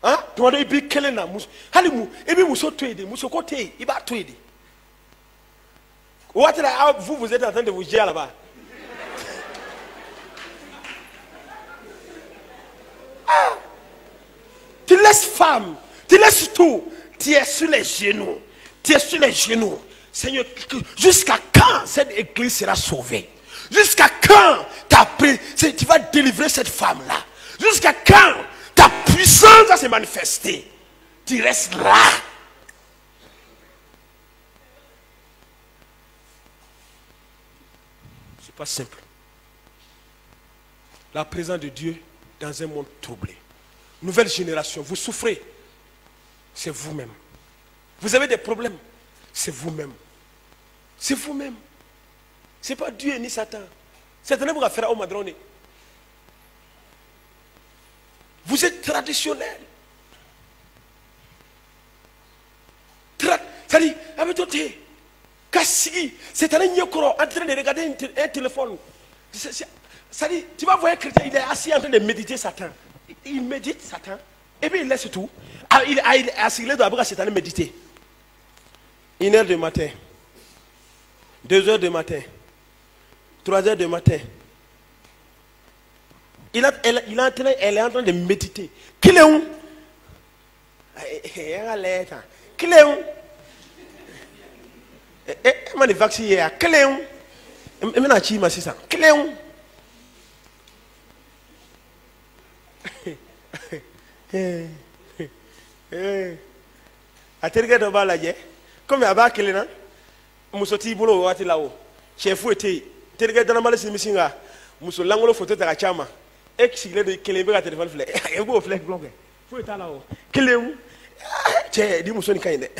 Hein? Tu m'as dit, quel est la mousse? Allez, mou, et bien, mousso, tu es des mousso côté, il va tuer. Vous êtes en train de vous gérer là-bas. Ah. Tu laisses femme, tu laisses tout, tu es sur les genoux, tu es sur les genoux. Seigneur, jusqu'à quand cette église sera sauvée? Jusqu'à quand tu vas délivrer cette femme-là? Jusqu'à quand ta puissance va se manifester? Tu restes là. C'est pas simple. La présence de Dieu dans un monde troublé. Nouvelle génération, vous souffrez. C'est vous-même. Vous avez des problèmes. C'est vous-même. C'est vous-même. Ce n'est pas Dieu ni Satan. Satan vous a fait au madrone. Vous êtes traditionnel. C'est-à-dire, avec toi, c'est un ignorant en train de regarder un téléphone. C'est-à-dire, tu vas voir un chrétien, il est assis en train de méditer Satan. Il médite Satan. Et puis il laisse tout. Il est assis là d'abord à Satan méditer. 1h du matin. 2h du matin. 3h du matin. Elle est en train de méditer. Qui est où? Qui est où? Je vais vacciner. Qui est où? Je vais vacciner. Qui est où? A tergue de balaye comme ya ba kelena musoti bulo wati lawo chefu ete tergue de na mala simisinga muso langolo photo ta chama exile de kelebe ga téléphone flé e go flé bloqué fu eta lawo keleu che di muso ni kayinde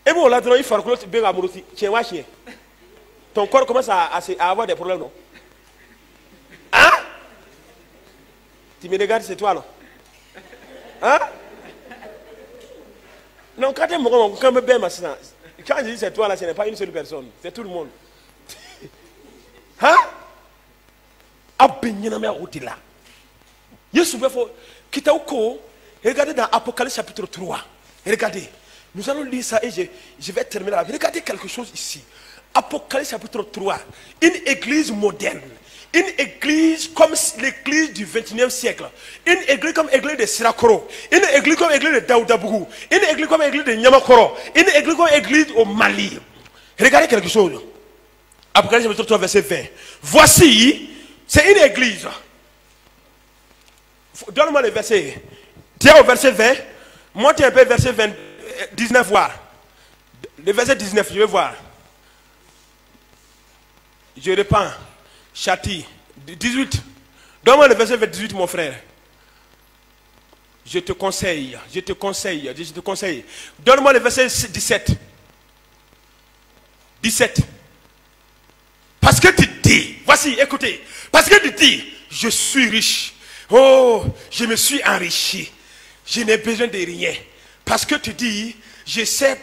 e bo la tro il farko be ga muruti che wa chien ton corps commence à avoir des problèmes non hein tu me regardes c'est toi non hein? Non, quand tu quand je dis c'est toi là, ce n'est pas une seule personne, c'est tout le monde. Hein? Regardez dans Apocalypse chapitre 3. Regardez. Nous allons lire ça et je vais terminer avec. Regardez quelque chose ici. Apocalypse chapitre 3. Une église moderne. Une église comme l'église du 21e siècle. Une église comme l'église de Sirakoro. Une église comme l'église de Daoudabougou. Une église comme l'église de Nyamakoro. Une église comme l'église au Mali. Regardez quelque chose. Apocalypse chapitre 3 verset 20. Voici, c'est une église. Donne-moi le verset. Tiens au verset 20. Montez un peu verset 20, 19 voir. Le verset 19, je vais voir. Je répands. Châtie. 18. Donne-moi le verset 18, mon frère. Je te conseille. Donne-moi le verset 17. 17. Parce que tu dis, voici, écoutez. Parce que tu dis, je suis riche. Oh, je me suis enrichi. Je n'ai besoin de rien. Parce que tu dis, je sais.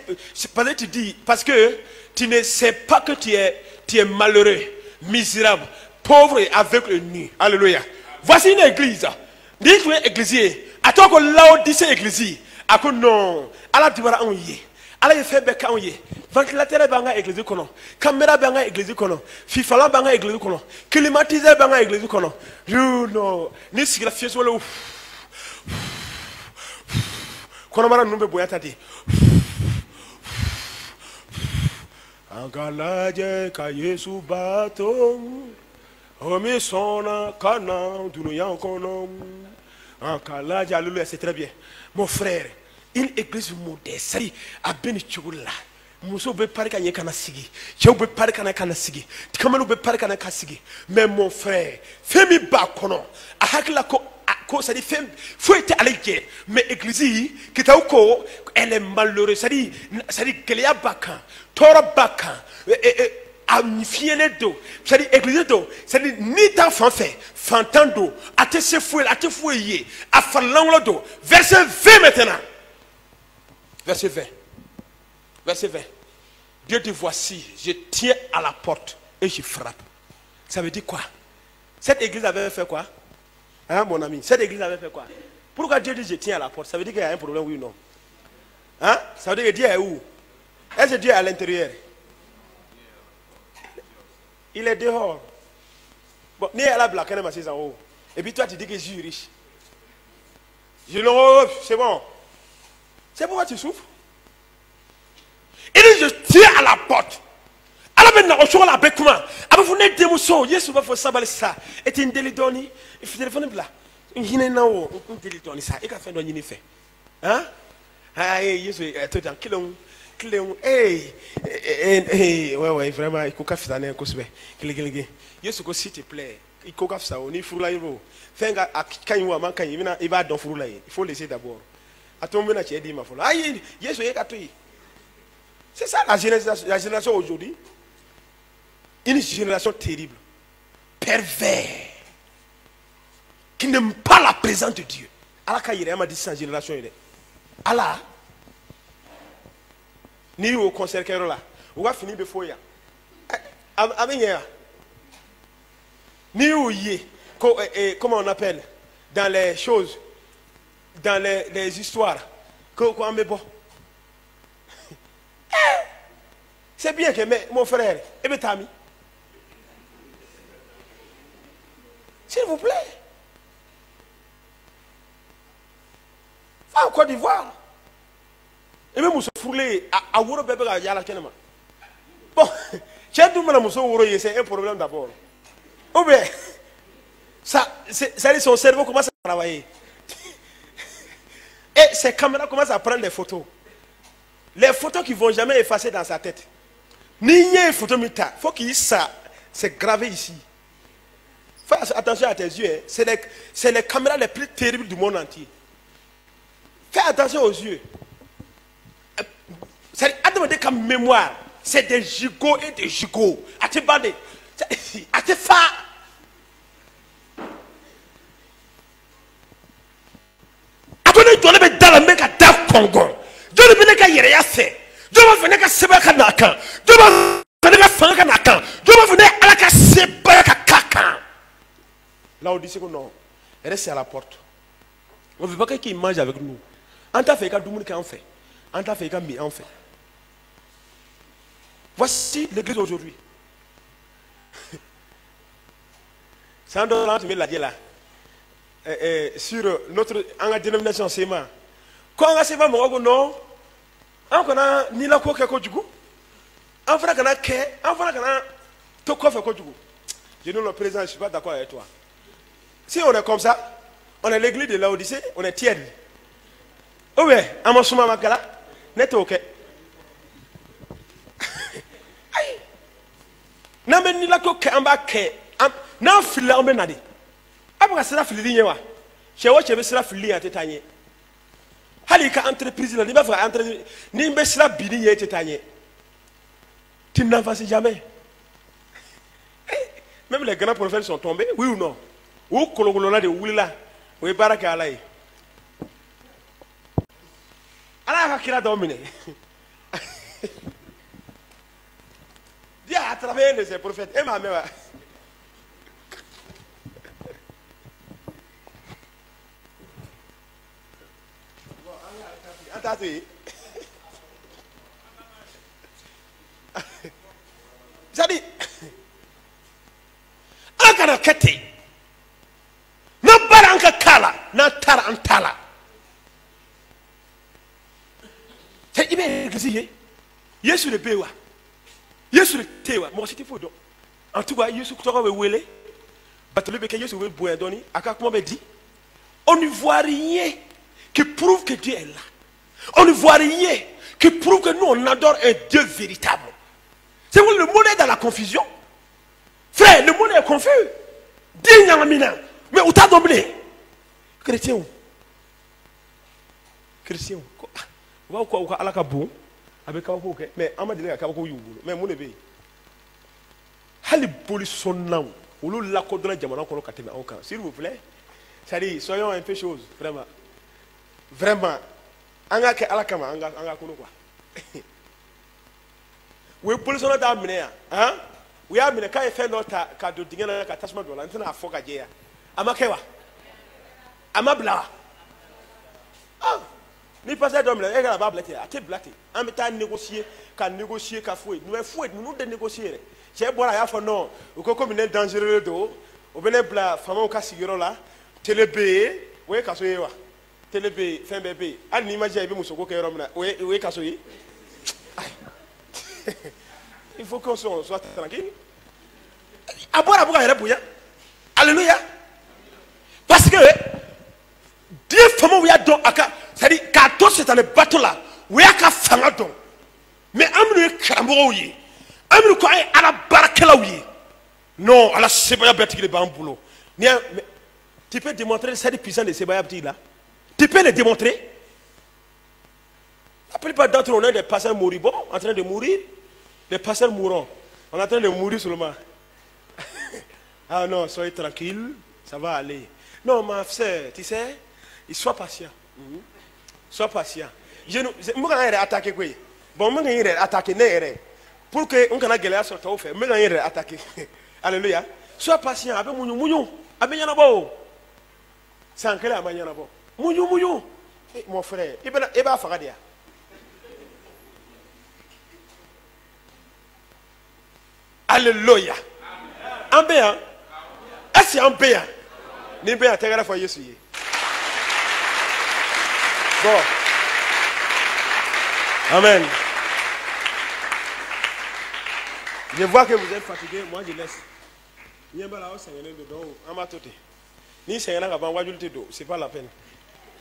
Parce que tu ne sais pas que tu es malheureux, misérable, pauvre et aveugle nu. Alléluia. Voici une église. Dis que tu es églisier. À toi que Laodicée église. À quoi non. Allah tu vas en y. Allah il fait beka en y. Ventilateur banga église kono. Caméra banga église kono. Fifala banga église kono. Climatiseur banga église kono. Non. Ni sigla fies wala. Kono mara numbe boyatati. Angalaje ka Yesu baton. Omi sona kana dunuya kono. Angalaje alléluia, c'est très bien. Mon frère, une église modeste, a béni chugula. Muso be pare kanye kana sigi. Chew be pare kana sigi. Tikamanu be pare kana sigi. Mais mon frère, femi ba kono. A hakla ko ça dit femme faut être allé mais église qui t'a ko elle est malheureuse ça dit qu'elle y a bakan tora bakan a fiele do ça dit église do ça dit ni d'enfant fait fantando a te se fouer a falanglo do verset 20 maintenant verset 20 Dieu dit voici je tiens à la porte et je frappe. Ça veut dire quoi? Cette église avait fait quoi? Hein, mon ami, cette église avait fait quoi? Pourquoi Dieu dit je tiens à la porte? Ça veut dire qu'il y a un problème, oui ou non? Hein? Ça veut dire que Dieu est où? Est-ce que Dieu est à l'intérieur? Il est dehors. Bon, ni à la blague, elle m'a en haut. Et puis toi, tu dis que je suis riche. Je dis non, c'est bon. C'est pourquoi tu souffres. Il dit je tiens à la porte. Alors maintenant, on choisit la bec comment? Après vous n'êtes démotion, Yesu va faire ça, ça. Et tu es un délidoni. Il faut téléphoner là. Il y a un délidoni ça. Il a fait un délidoni fait. Hein? Ah, Yesu, tu es dans Kilon. Ouais, vraiment, il faut que tu fasses un cosme. Yesu, s'il te plaît, il faut que tu fasses ça. On est fou là, il va dans fou là. Il faut laisser d'abord. À ton moment, tu as dit ma folie. Ah, Yesu, il a tout. C'est ça la génération aujourd'hui. Une génération terrible, pervers, qui n'aime pas la présence de Dieu. Allah Kayire m'a dit ça, génération. Allah, ni au concert là, on va finir de foyer. Ni où y comment on appelle, dans les choses, dans les histoires, qu'on met bon. C'est bien que mon frère, et mes amis, s'il vous plaît, va en Côte d'Ivoire. Et même se fouler à Wuro Bébé à Yala Kenema. Bon, c'est un problème d'abord. Ou bien, ça dit son cerveau commence à travailler. Et ses caméras commencent à prendre des photos. Les photos qui ne vont jamais effacer dans sa tête. Ni une photo mita. Il faut qu'il ça. C'est gravé ici. Fais attention à tes yeux. Hein. C'est les caméras les plus terribles du monde entier. Fais attention aux yeux. C'est comme mémoire. C'est des gigots et des gigots. À te bander. À te faire. Attendez, tu dois mettre dans la mec à Daf Congo. Je ne veux pas y aller. Je vais venir à Sebakanakan. Je vais venir à Fankanakan. Je vais venir à la Sebakanakan. Là, on dit que non. Reste à la porte. On ne veut pas quelqu'un mange avec nous. En t'a fait qu'un double qu'en fait. En t'a fait qu'un mi en fait. Voici l'église aujourd'hui. C'est un dollar, tu mets la là. Sur notre dénomination SEMA. Quand on a SEMA, non. On a ni la coque à Kodjugou. On fera qu'on a quai. On fera qu'on a tout coffre à Kodjugou. Je nous le présente, je ne suis pas d'accord avec toi. Si on est comme ça, on est l'église de l'Odyssée, on est tiède. Oh ouais, à mon souma makala, net ok. Na men ni la coque en bas quai. Na fila en benadi. Après ça, fili wa. Chez moi, je vais se la fili à tétanier. Halika entreprise là, il va faire entreprise. Ni mbesla bini yé tétanier. Tu n'avances jamais. Même les grands prophètes sont tombés, oui ou non? Ou kologolola de oulila, ou baraka alay. Allah kira domine. Dieu à travers de ces prophètes, et ma mère. C'est-à-dire, un kana kete, na baranka kala, na tara antala. C'est ibé gisiye. Yesu le bewa. Yesu le tewa. Moi c'était faux donc. En tout cas, Yesu kutoka we wele. Batole beke Yesu we boya doni. Aka comment me dit? On ne voit rien qui prouve que Dieu est là. On ne voit rien qui prouve que nous on adore un Dieu véritable. C'est où le monde est dans la confusion. Frère, le monde est confus. Mais où t'as dominé? Chrétien. Chrétien. Quoi, à la cabou. Avec un peu, mais on m'a dit que mais mon éveil. Hali police là. Ou le lac de la diamant qu'on a encore. S'il vous plaît. C'est-à-dire, soyons un peu chose. Vraiment. Vraiment. Anga ke ala kama anga kono kwa. We police on da mine ya. Hein? We are mine ka e fe no ta ka do dinga na ka tasma do la ntina afoka je ya. Ama kewa. Ama bla. Ah, ni passer d'homme là, elle va blatter, tu blatter. En mettant négocier, qu'à fouiller. Nous fouiller, nous de négocier. J'ai boire à fond non, ou comme une dangereux d'eau, ou bien bla, femme au cas siguro là, télébé, oui, qu'à souiller. Télébé, fin bébé. Ah, n'imagine pas Moussoko qui est rome là. Oui, qu'à souiller. Il faut qu'on soit tranquille. À boire à boire, il y a alléluia. Parce que Dieu femme où il y a donc, c'est-à-dire qu'à tous c'est dans le bateau là, où il y a qu'à faire donc. Mais amène crambo où il amène quoi à la barque là où il non, à la Sebaya bête qui est en boulot. Tu peux démontrer cette puissance de Sebaya bête là. Tu peux le démontrer. La plupart d'entre nous, on est des pasteurs moribonds en train de mourir. Des pasteurs mourants. On est en train de mourir seulement. Ah non, soyez tranquille, ça va aller. Non, ma soeur, tu sais, sois patient. Sois patient. Je ne vais pas attaquer. Bon, je vais attaquer. Pour que on ait gueule sur toi, je vais attaquer. Alléluia. Sois patient. Avec Mouniou. Avec Yanabo. C'est un quel avec Yanabo. Mouniou. Mon frère, il va faire dia. Alléluia. En béant. Est-ce en béant? Ni béant, t'es la fois Jésus. Bon. Amen. Je vois que vous êtes fatigué, moi je laisse. Il y a pas là, c'est un dedans, en ma tête. Ni c'est un avant, c'est pas la peine.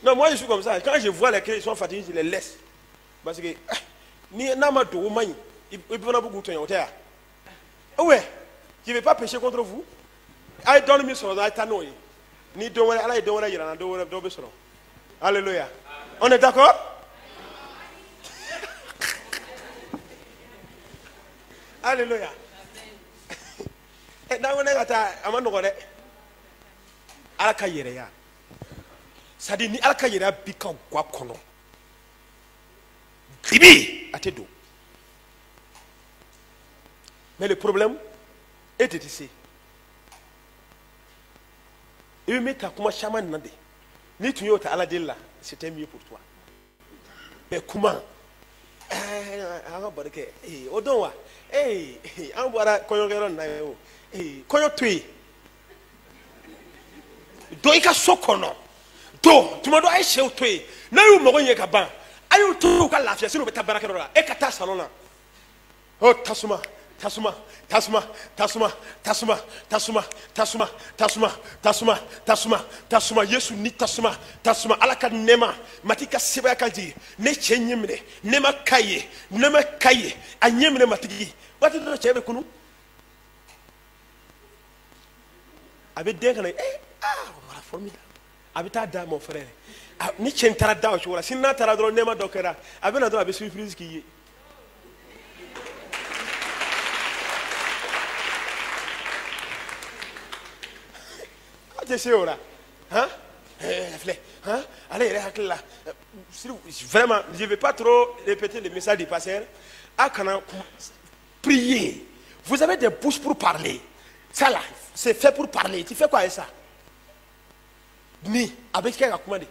Non, moi je suis comme ça. Quand je vois les clés sont fatigués, je les laisse. Parce que ni n'amato ou mani, il peut pas beaucoup de temps. Ouais, je ne vais pas pécher contre vous. I don't miss on that no. Ni don't I don't want Alléluia. On est d'accord? Alléluia. Et dans on est à Amandore. Alakayere. Ça dit ni Alakayere bika kwa kono. Bibi atedo. Mais le problème est ici. Et mais t'as comment chaman nande. Ni tu yota aladilla, c'était mieux pour toi. Mais comment? Odonwa. Ambara koyongero na yo. Koyotui. Doika sokono. Do, tu m'as doit chez toi. Na yo mo gonye kaban. Ayo to ka lafia sino beta barakero la. E kata salona. Oh tasuma. Tasuma, Yesu ni tasuma, alaka nema, matika sebaya kaji, ne chenyemne, nema kaye, anyemne matigi. What did you chebe kunu? Avec des voilà formidable. Habita da mon frère. Ni chentara da ochola, sinna tara do nema dokera. Abena do abe surprise ki. Hein? Hein? Allez, là. Vraiment, je ne vais pas trop répéter le message du pasteur. Priez. Vous avez des bouches pour parler. Ça là, c'est fait pour parler. Tu fais quoi avec ça? Ni, avec qui a commandé?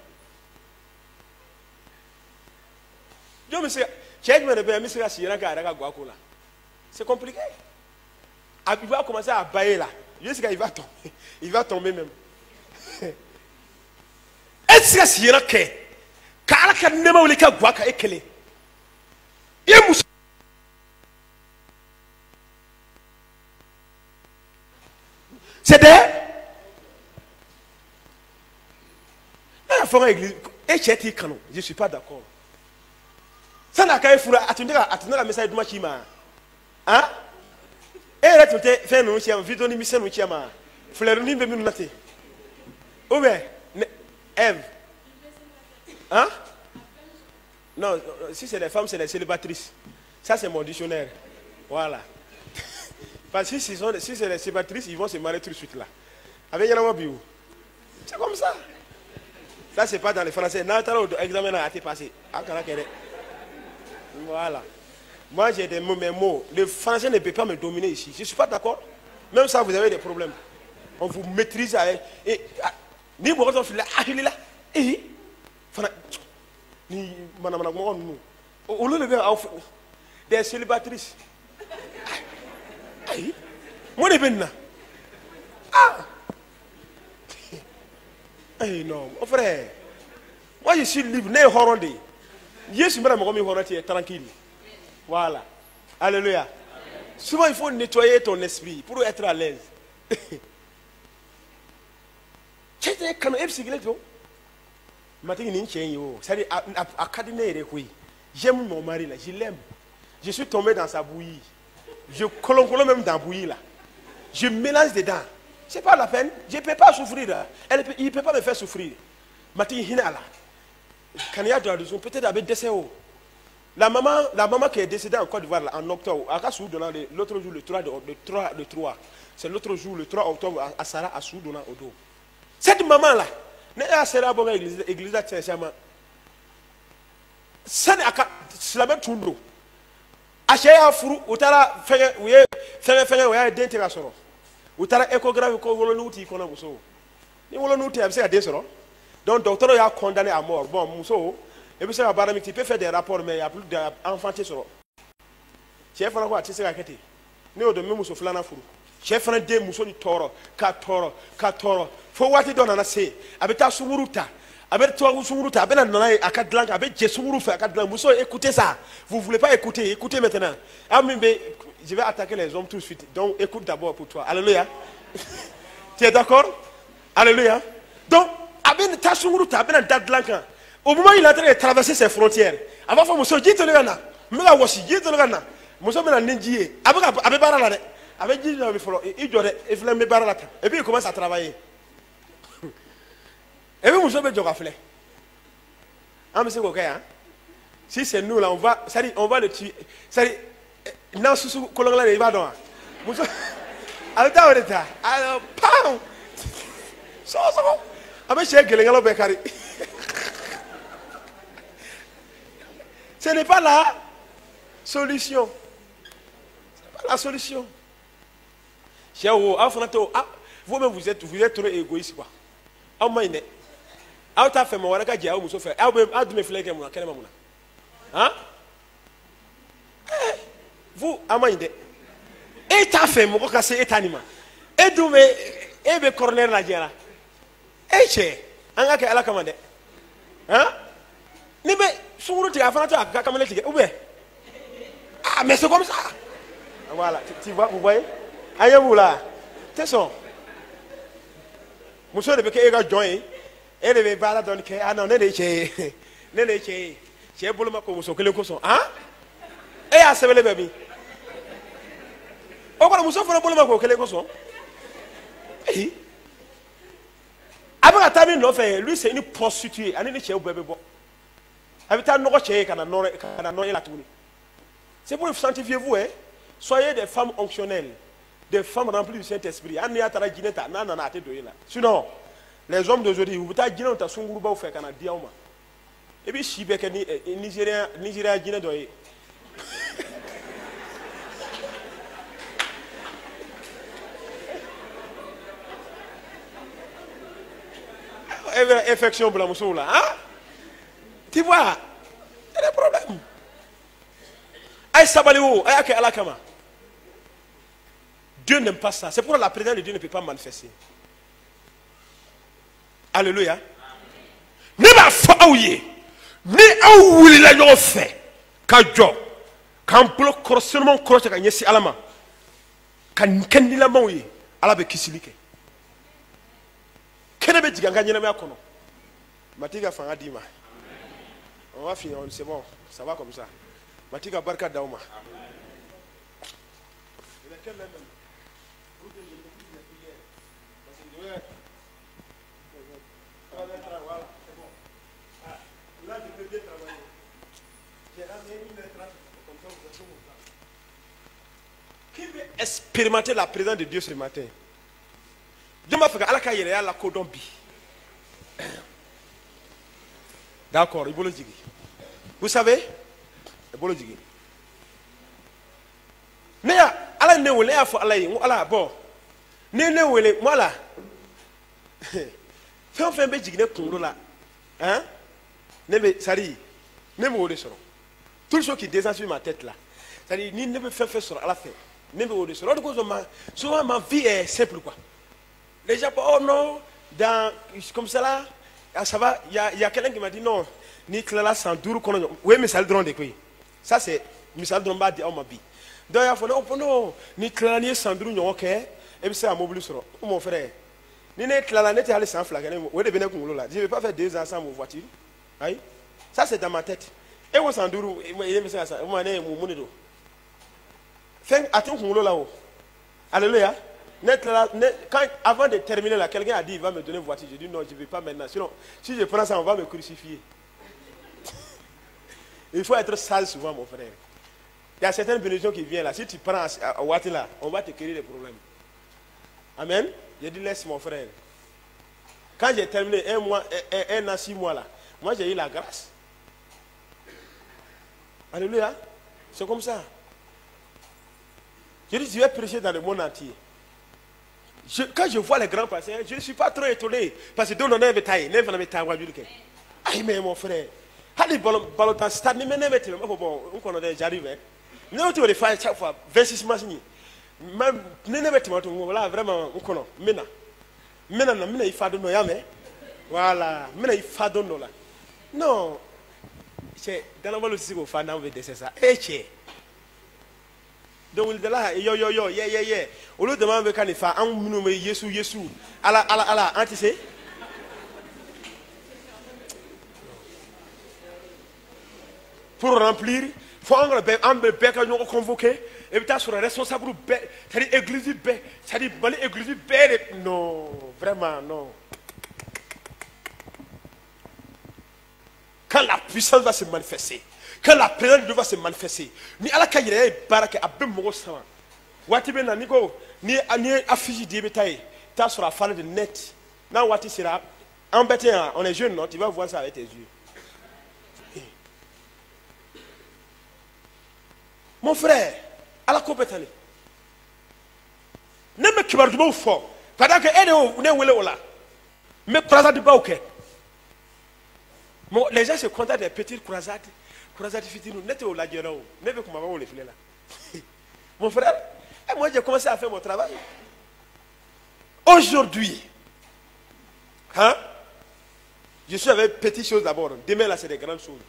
C'est compliqué. Il va commencer à bailler là. Jusqu'à il va tomber même. Est-ce que c'est là que Kalaka nema ulika gwaka ekele? C'est des je ne suis pas d'accord. Ça n'a qu'à être attendez la message de ma chima. Hein? Et là, tu te fais un chien, vidéo ni mission ou chien. Fleur ni bébé naté. Où est Ève? Hein? Non, si c'est les femmes, c'est les célibatrices. Ça, c'est mon dictionnaire. Voilà. Parce que si c'est les célibatrices, ils vont se marier tout de suite là. Avec Yanama Biou. C'est comme ça. Ça, c'est pas dans les français. L'examen a été passé. Voilà. Moi, j'ai des mots. Le français ne peut pas me dominer ici. Je ne suis pas d'accord. Même ça, vous avez des problèmes. On vous maîtrise avec. Ni vous là. ni manamana mo onu o lo le be des célibatrices aïe moi les benna ah aïe non mon frère moi je suis libre né horondé Jésus m'a mis horondé tranquille voilà alléluia souvent il faut nettoyer ton esprit pour être à l'aise c'est quand même c'est que j'aime mon mari là, je l'aime. Je suis tombé dans sa bouillie. Je colonne même dans la bouillie là. Je mélange dedans. C'est pas la peine. Je ne peux pas souffrir. Il ne peut pas me faire souffrir. Quand il y a de la raison, peut-être avec décès. La maman qui est décédée en Côte d'Ivoire en octobre, l'autre jour, le 3, c'est l'autre jour, le 3 octobre, à Sarah, à Soudouna, au dos. Cette maman là, ne a sera bonne église à Tiensama. C'est la même chose. Achaya furu, utara fenge, uye d'intégration. Utara échographe ko wolonuti kona muso. Ni wolonuti abse ade soro. Donc docteur a condamné à mort. Bon muso, et puis ça baramik tu peux faire des rapports mais il y a plus d'enfanté soro. Chef na ko atise ka kete. Ni o de me muso flana furu. Chef na de muso ni toro, ka toro. Fo wati don na se, abeta sumuruta. Avec toi, vous avez écoutez ça. Vous ne voulez pas écouter, écoutez maintenant. Je vais attaquer les hommes tout de suite. Donc écoute d'abord pour toi. Alléluia. Tu es d'accord? Alléluia. Donc, au moment où il est en train de traverser ses frontières, avant de faire dit le gana, mais aussi dit le gana, monsieur me l'a dit, avec barala, avec dit et puis il commence à travailler. Et puis, nous sommes si c'est nous là, on va le tuer. Non, sous colon là, il va dans. Alors, pam! Ce n'est pas la solution. Ce n'est pas la solution. Vous-même, vous êtes trop égoïste, quoi. Auta fait mon waka dia muso fait adu me fleke mo kene mamuna hein vous amainde et ta fait mon ko kase etanima et du me e be corner la jera e che anga ke ala kamande hein ni be sunguru ti afana ta kamale ti ou bien ah mais c'est comme ça voilà tu vois vous voyez ayez-vous là c'est son muso de be ke ga join et les balades donc ah non j'ai boulot ma comme so que le coson hein et à se le bébé on va muso faire boulot ma que le coson eh avec la table non fait lui c'est une prostituée ani ne chez bébé bon avec ta no chez kana non la tourner c'est pour sanctifier vous hein soyez des femmes onctionnelles des femmes remplies du Saint-Esprit ani atara jineta na ate doyela sinon les hommes d'aujourd'hui, vous avez dit que vous avez fait un diamant. Et puis, si vous avez dit que Nigeria a dit que infection pour la mousson là. Hein? Tu vois, il y a des problèmes. Aïe Sabaléo, aïe Alakama. Dieu n'aime pas ça. C'est pourquoi la présence de Dieu ne peut pas manifester. Alléluia. Ne va pas ouiller. Ne ouille la yon fait. Kajo. Quand bloc correctement croche à gagner si alama. Quand kendi la mouille. Alabe kisilike. Kenebe diga gagner la meakono. Matiga fanga dima. On va finir, c'est bon. Ça va comme ça. Matiga barka dauma. Voilà, c'est bon. Ah, là, je peux bien travailler. J'ai ramené une lettre comme ça, vous êtes comme ça. Qui veut expérimenter la présence de Dieu ce matin? Dieu m'a fait à la Kodombi. D'accord, il le dire. Vous savez, il le dire. Mais à la néolé, à la bon. Néolé, moi là. Fais un peu de là. Hein? Nebe, sari, Même au dessus. Tout le chose qui descend sur ma tête là. C'est-à-dire, ni ne me fait faire sur à la fin. Même au dessus. Souvent, ma vie est simple quoi. Les gens, oh non, comme ça là, ça va. Il y a quelqu'un qui m'a dit non, ni Clara sans dur. Oui, mais ça le drone de quoi. Ça c'est, mais ça le drone pas de ma vie. Donc il y a oh non, ni Clara ni sans dur, ok. Et puis c'est un mobile sur. Mon frère, ni Clara n'était allé sans flag. Oui, de venir là. Je ne vais pas faire 2 ans sans ma voiture. Aïe. Ça c'est dans ma tête. Et on s'en doute, il est ça. On m'a dit mon monnaie. Fais attention là-haut. Alléluia. Avant de terminer là, quelqu'un a dit il va me donner une voiture. Je dis non, je ne vais pas maintenant. Sinon, si je prends ça, on va me crucifier. Il faut être sage souvent, mon frère. Il y a certaines bénédictions qui viennent là. Si tu prends à voiture là, on va te créer des problèmes. Amen. J'ai dit laisse mon frère. Quand j'ai terminé 1 mois, 1 an, 6 mois là, moi j'ai eu la grâce. Alléluia. C'est comme ça. Je dis je vais prêcher dans le monde entier. Quand je vois les grands pasteurs, je ne suis pas trop étonné. Parce que nous on a un bétail. Nous on a un bétail. Aïe, mais mon frère. Allez, balotan stade, mais même bon, j'arrive. Nous on te fait chaque fois 26 mars. Même voilà vraiment on connaît. Maintenant il faut donner mais voilà, maintenant il faut donner là. Non. C'est dans la valeur aussi qu'on fait dans le décès ça. Donc il est là, yeah. Au lieu de demander quand il fait un minimum Yesu, ala, tu sais. Pour remplir, il faut un bec à nous convoquer, et puis tu as responsable, c'est-à-dire église, c'est-à-dire église, non, vraiment, non. Quand la puissance va se manifester, quand la présence de Dieu va se manifester, ni à la caille, baraka, à Bemogo Sama. Wati ben nanigo, ni affiché d'ébétail, tu as sur la falle de net. Now, Wati sera embêté, on est jeune, non? Tu vas voir ça avec tes yeux. Mon frère, à la compétence. Ne me kibardu pas fort. Pendant que elle est là. Mais croisade du bas, ok. Les gens se contentent des petites croisades. Croisades fitines, n'était au laguerre. Ne veut comment on les filets là. Mon frère, moi j'ai commencé à faire mon travail. Aujourd'hui, hein, je suis avec petites choses d'abord. Demain là, c'est des grandes choses.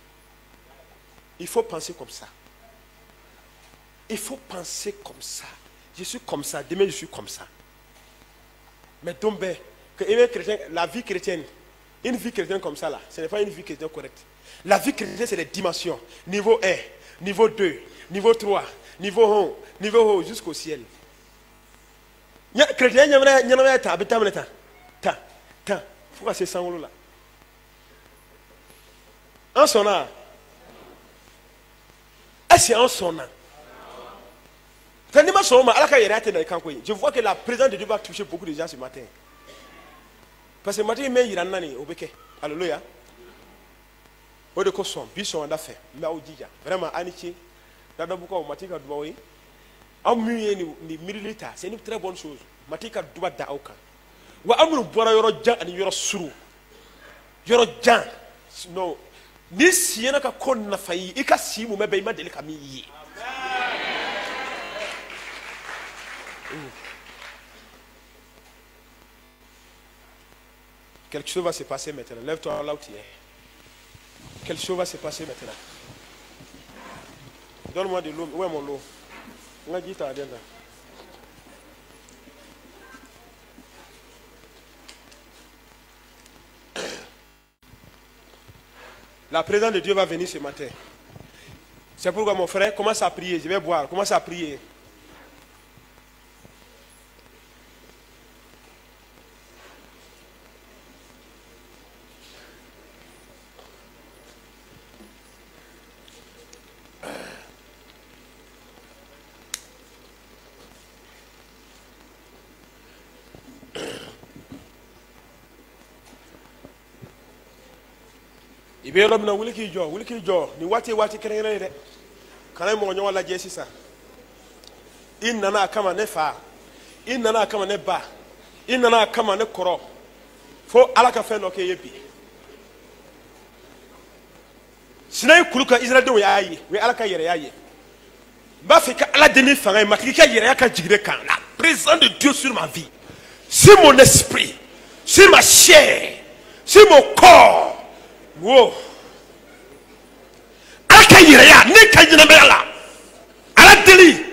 Il faut penser comme ça. Il faut penser comme ça. Je suis comme ça. Demain, je suis comme ça. Mais donc, la vie chrétienne, une vie chrétienne comme ça, là, ce n'est pas une vie chrétienne correcte. La vie chrétienne, c'est les dimensions. Niveau 1, niveau 2, niveau 3, niveau 1, niveau 1, jusqu'au ciel. Chrétien, il y a un pourquoi c'est ça là? En son âme. Est-ce en son âme? Je vois que la présence de Dieu va toucher beaucoup de gens ce matin. Parce que matin, il y a un alléluia. Au de son, bison en affaire, mais au dia, vraiment, Anichi, Dadabuka ou Matika Douaï, en muet ni militaire, c'est une très bonne chose. Matika Doua Daoka. Ou Amou Bora Yorojan and Yorosuru. Yorojan, no, this Yenaka Kona Fai, Ikasi, maybe Madelicami. Quelque chose va se passer maintenant. Lève-toi là où tu es. Quelque chose va se passer maintenant. Donne-moi de l'eau. Où est mon eau? On a dit ta agenda. La présence de Dieu va venir ce matin. C'est pourquoi mon frère commence à prier. Je vais boire. Commence à prier. Ibe rob na wuliki jo ni wati kerere de kana mo nyo wala jesi sa inna na kama ne fa inna na kama ne ba inna na kama ne koro fo alaka fe no ke yebi Sinai kuluka Israël de yaye we alaka yere yaye ba fait que ala demi fanga matrika yere yaka jigre kan la présence de Dieu sur ma vie, sur mon esprit, sur ma chair, sur mon corps. Wow. Alaka yere ya ne kanyina be ala ala deli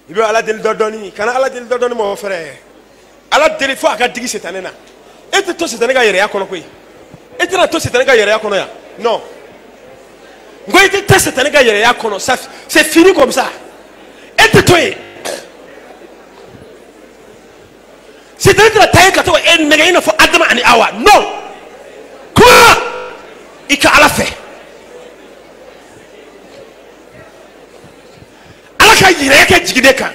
ibe ala deli dodoni kana ala deli dodoni mon frère ala deli fo aka digi cette année na et to cette année ga yere ya kono koy et to cette année ga yere ya kono ya non ngoy te cette année ga yere ya kono ça c'est fini comme ça et to c'est année la taille ka to en nega ina fo adama ani awa non quoi ika ala fait ala ka yere ka jigide kan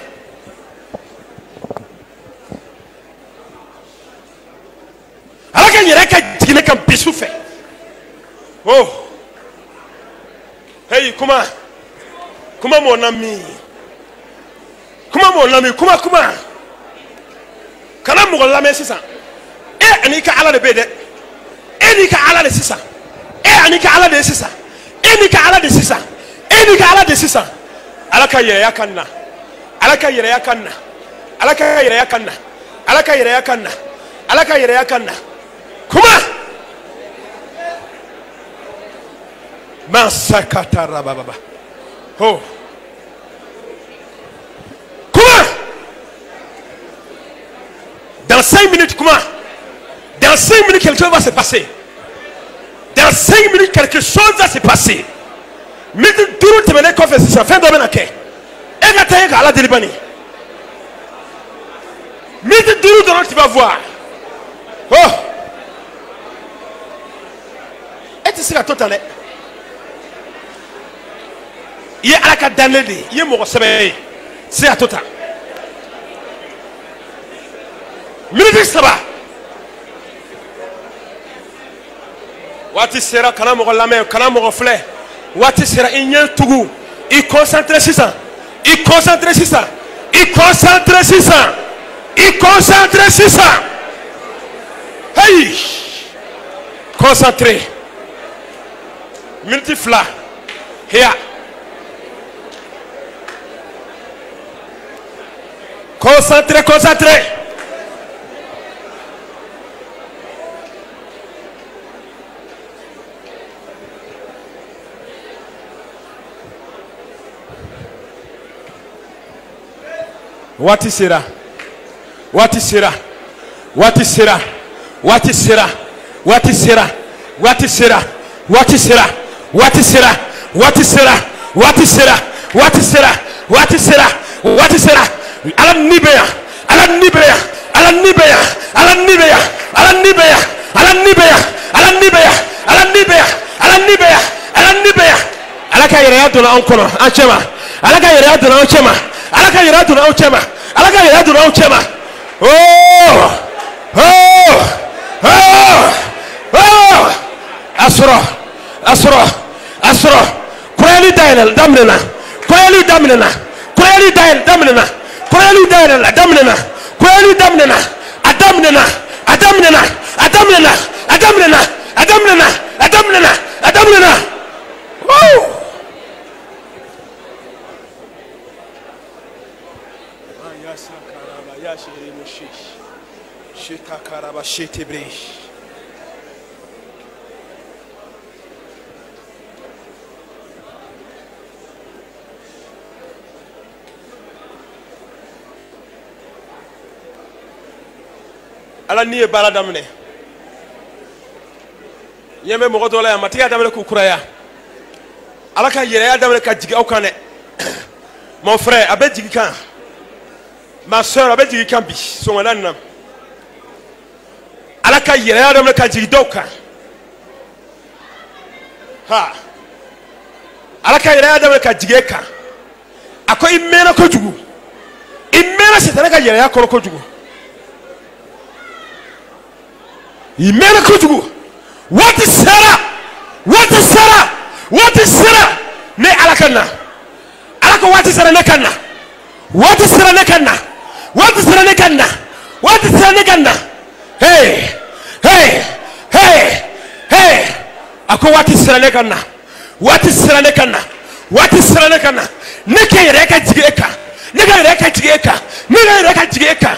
ala ka yere ka jigide kan bisu fait oh hey comment mon ami comment kana mo lame sisa anika ala de bede anika ala de sisa anika ala de sisa anika ala de sisa anika ala de sisa alaka yere yakanna alaka yere yakanna alaka yere yakanna alaka yere yakanna alaka yere yakanna kuma masakata rababa oh kuma dans 5 minutes comment dans 5 minutes quelque chose va se passer. Dans 5 minutes, quelque chose va se passer. Mais tout le monde est ça fait de menake. Et la taille à la délibani. Mais tout le monde tu vas voir. Oh. Et tu seras total. Il y a la carte d'année. Il y a mon sommeil. C'est à total. Mais ça va. Wati sera kana mo lame kana mo reflet wati sera inyen tugu il concentre sur ça il concentre sur ça il concentre sur ça il concentre sur ça hey concentré multifla here concentré What is Sarah? What is Sarah? What is Sarah? What is Sarah? What is Sarah? What is Sarah? What is Sarah? What is Sarah? What is Sarah? What is Sarah? What is Sarah? What is Sarah? What is Sarah? Alan Nibea, Alan Nibea, Alan Nibea, Alan Nibea, Alan Nibea, Alan Nibea, Alan Nibea, Alan Nibea, Alan Nibea, Alan Nibea. Alaka yere adona onkono anchema. Alaka yere adona onchema. Alaka yere adona onchema. Alaka yere adona onchema. Oh! Oh! Oh! Oh! Asro. Kweli dael damnena. Kweli damnena. Kweli dael damnena. Kweli dael damnena. Kweli damnena. Adamnena. Woo! ala ni bara damne yeme mo godola ya matiya damne ku kuraya ala ka yere ya damne ka jigi okane mon frère abe jigi kan ma soeur abe jigi kan bi so ngana nam ala ka yere ya damne ka jigi doka ha ala ka yere ya damne ka jigi kan akoy imena ko jugu imena setana ka yere ya ko jugu imena ko jugu. What is Sarah? What is Sarah? What is Sarah? Ne alakana. Alaka what is Sarah nekana? What is Sarah nekana? What is Sarah nekana? What is Sarah nekana? Hey, hey, hey, hey. Seranekana. What is Seranekana? What is Seranekana? Neke reka jigeka. Nega reka jigeka. Nega reka jigeka.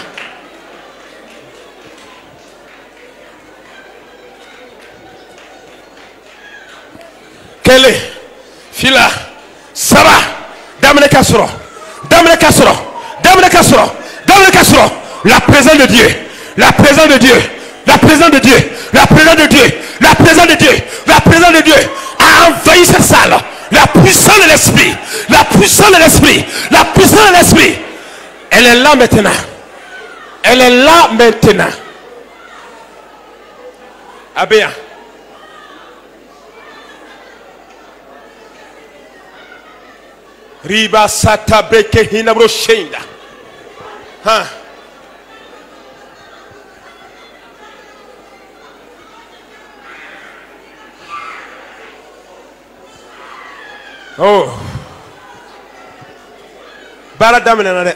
Kele, Fila, Saba, Damne Kasro, Damne Kasro, Damne Kasro, Damne Kasro, la présence de Dieu, la présence de Dieu, la présence de Dieu, la présence de Dieu, la présence de Dieu, la présence de Dieu a envahi cette salle. La puissance de l'esprit, la puissance de l'esprit, la puissance de l'esprit, elle est là maintenant. Elle est là maintenant. Abéa. Riba sata breke hinabro shenda. Ha. Oh. Bara damina na de.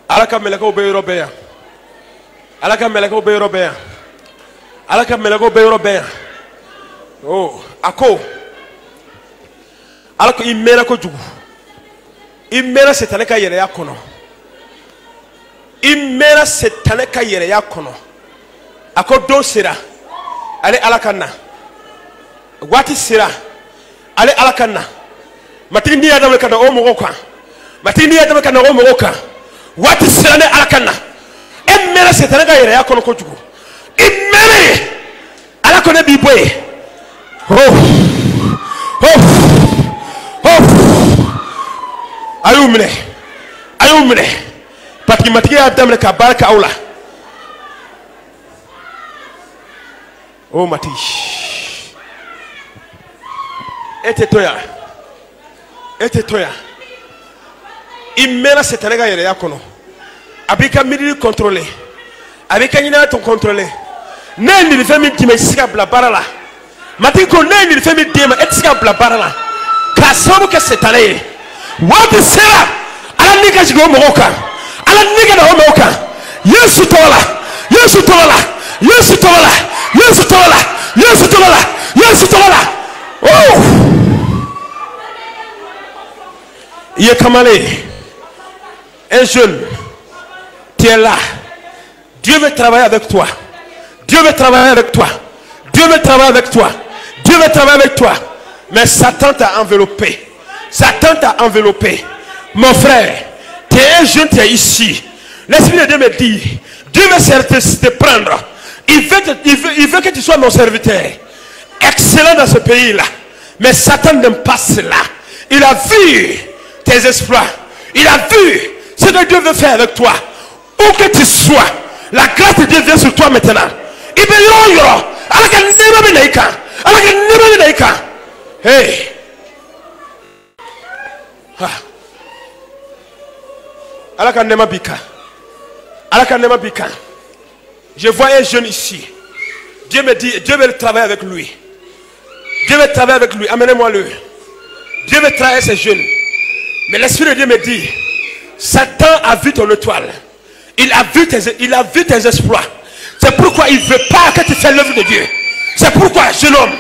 Alaka meleko be European. Alaka meleko be European. Alaka meleko be European. Oh, ako. Alako imera ko jugu. Imera setane ka yere yakono. Imera setane ka yere yakono. Ako do sira. Ale alakana. Wati sira. Ale alakana. Matindi ya dawe kana o mogoka. Matindi ya dawe kana o mogoka. Wati sira ne alakana. Imera setane ka yere yakono ko jugu. Imera alakone biboye. Oh. Ayumne. Pati matiya damne ka baraka aula. Oh mati. Ete toya. Imena setanega yere yakono. Abika midi contrôler. Abika nyina ton contrôler. Nendi li femi dime sika bla barala. Mati ko nendi li femi dime etika bla barala. Ka sabu ke setane. What is sera? Ala nika jigo moka. Ala nika na moka. Yesu tola. Oh! Il est camalé. Un jeune. Tu es là. Dieu veut travailler avec toi. Mais Satan t'a enveloppé. Mon frère, tu es un jeune, tu es ici. L'Esprit de Dieu me dit, Dieu veut te prendre. Il veut que tu sois mon serviteur. Excellent dans ce pays-là. Mais Satan n'aime pas cela. Il a vu tes exploits. Il a vu ce que Dieu veut faire avec toi. Où que tu sois, la grâce de Dieu vient sur toi maintenant. Il veut hey. Je vois un jeune ici. Dieu me dit, Dieu veut travailler avec lui. Amenez-moi-le. Dieu veut travailler ces jeunes. Mais l'Esprit de Dieu me dit, Satan a vu ton étoile. Il a vu tes exploits. C'est pourquoi il ne veut pas que tu fasses l'œuvre de Dieu. C'est pourquoi, jeune homme,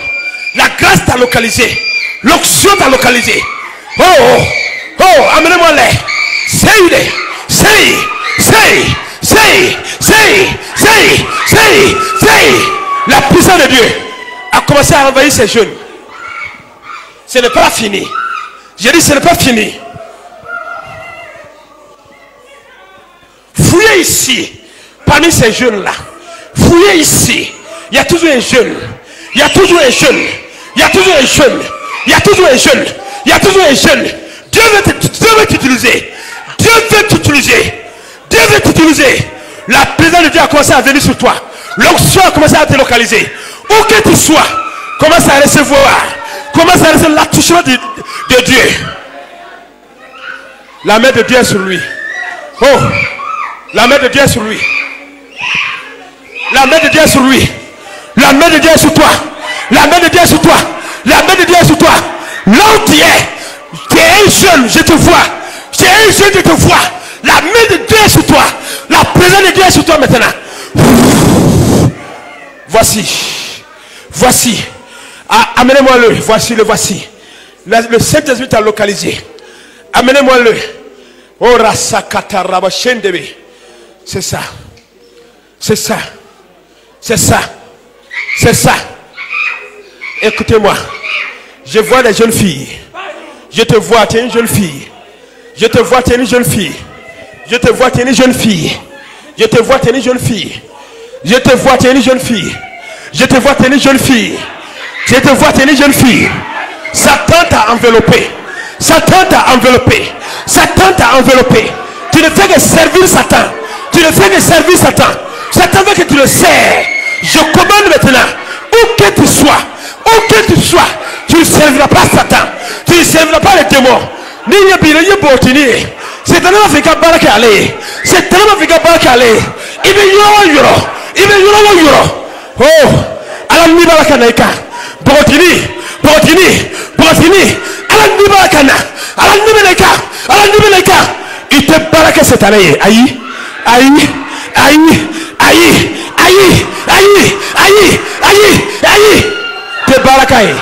la grâce t'a localisé. L'onction t'a localisé. Oh, amenez-moi-les. Say. La puissance de Dieu a commencé à envahir ces jeunes. Ce n'est pas fini. J'ai dit ce n'est pas fini. Fouillez ici, parmi ces jeunes-là. Fouillez ici. Il y a toujours un jeune. Dieu veut t'utiliser. La présence de Dieu a commencé à venir sur toi. L'onction a commencé à te localiser. Où que tu sois, commence à recevoir. Commence à recevoir l'attouchement de Dieu. La main de Dieu est sur lui. Oh, la main de Dieu est sur lui. La main de Dieu est sur lui. La main de Dieu est sur toi. La main de Dieu est sur toi. La main de Dieu est sur toi. Là où tu es un jeune, je te vois. Tu es un jeune, je te vois. La main de Dieu est sur toi. La présence de Dieu est sur toi maintenant. Voici. Ah, amenez-moi-le. Voici, le voici. Le Saint-Esprit t'a localisé. Amenez-moi-le. Oh, Rasakata Rabashendebe. C'est ça. C'est ça. C'est ça. C'est ça. Écoutez-moi. Je vois des jeunes filles. Je te vois, tu es une jeune fille. Je te vois, tu es une jeune fille. Je te vois, tu es une jeune fille. Je te vois, tu es une jeune fille. Je te vois, tu es une jeune fille. Je te vois, tu es une jeune fille. Je te vois, tu es une jeune fille. Satan t'a enveloppé. Satan t'a enveloppé. Satan t'a enveloppé. Tu ne fais que servir Satan. Tu ne fais que servir Satan. Satan veut que tu le sers. Je commande maintenant, où que tu sois, tu ne serviras pas Satan. Tu ne serviras pas les démons. C'est un homme qui a barqué aller. C'est un homme qui a barqué aller. Il veut yoro. Oh, ala ni barakanaika. Borotini. Ala ni barakana. Ala ni beleka. Il te barque cette année. Aïe. Te barakaye.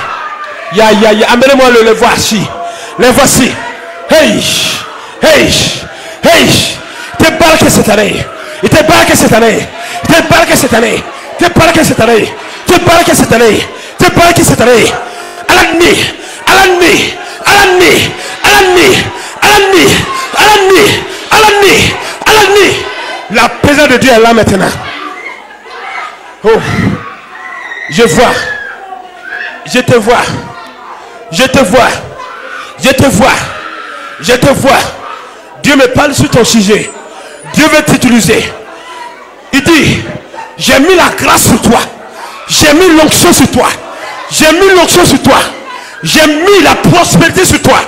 Ya. Amenez-moi le voici. Les voici. Hey. Te barque cette année. Il te barque cette année. Alani. La présence de Dieu est là maintenant. Oh, je te vois. Dieu me parle sur ton sujet. Dieu veut t'utiliser. Il dit, j'ai mis la grâce sur toi. J'ai mis l'onction sur toi. J'ai mis la prospérité sur toi.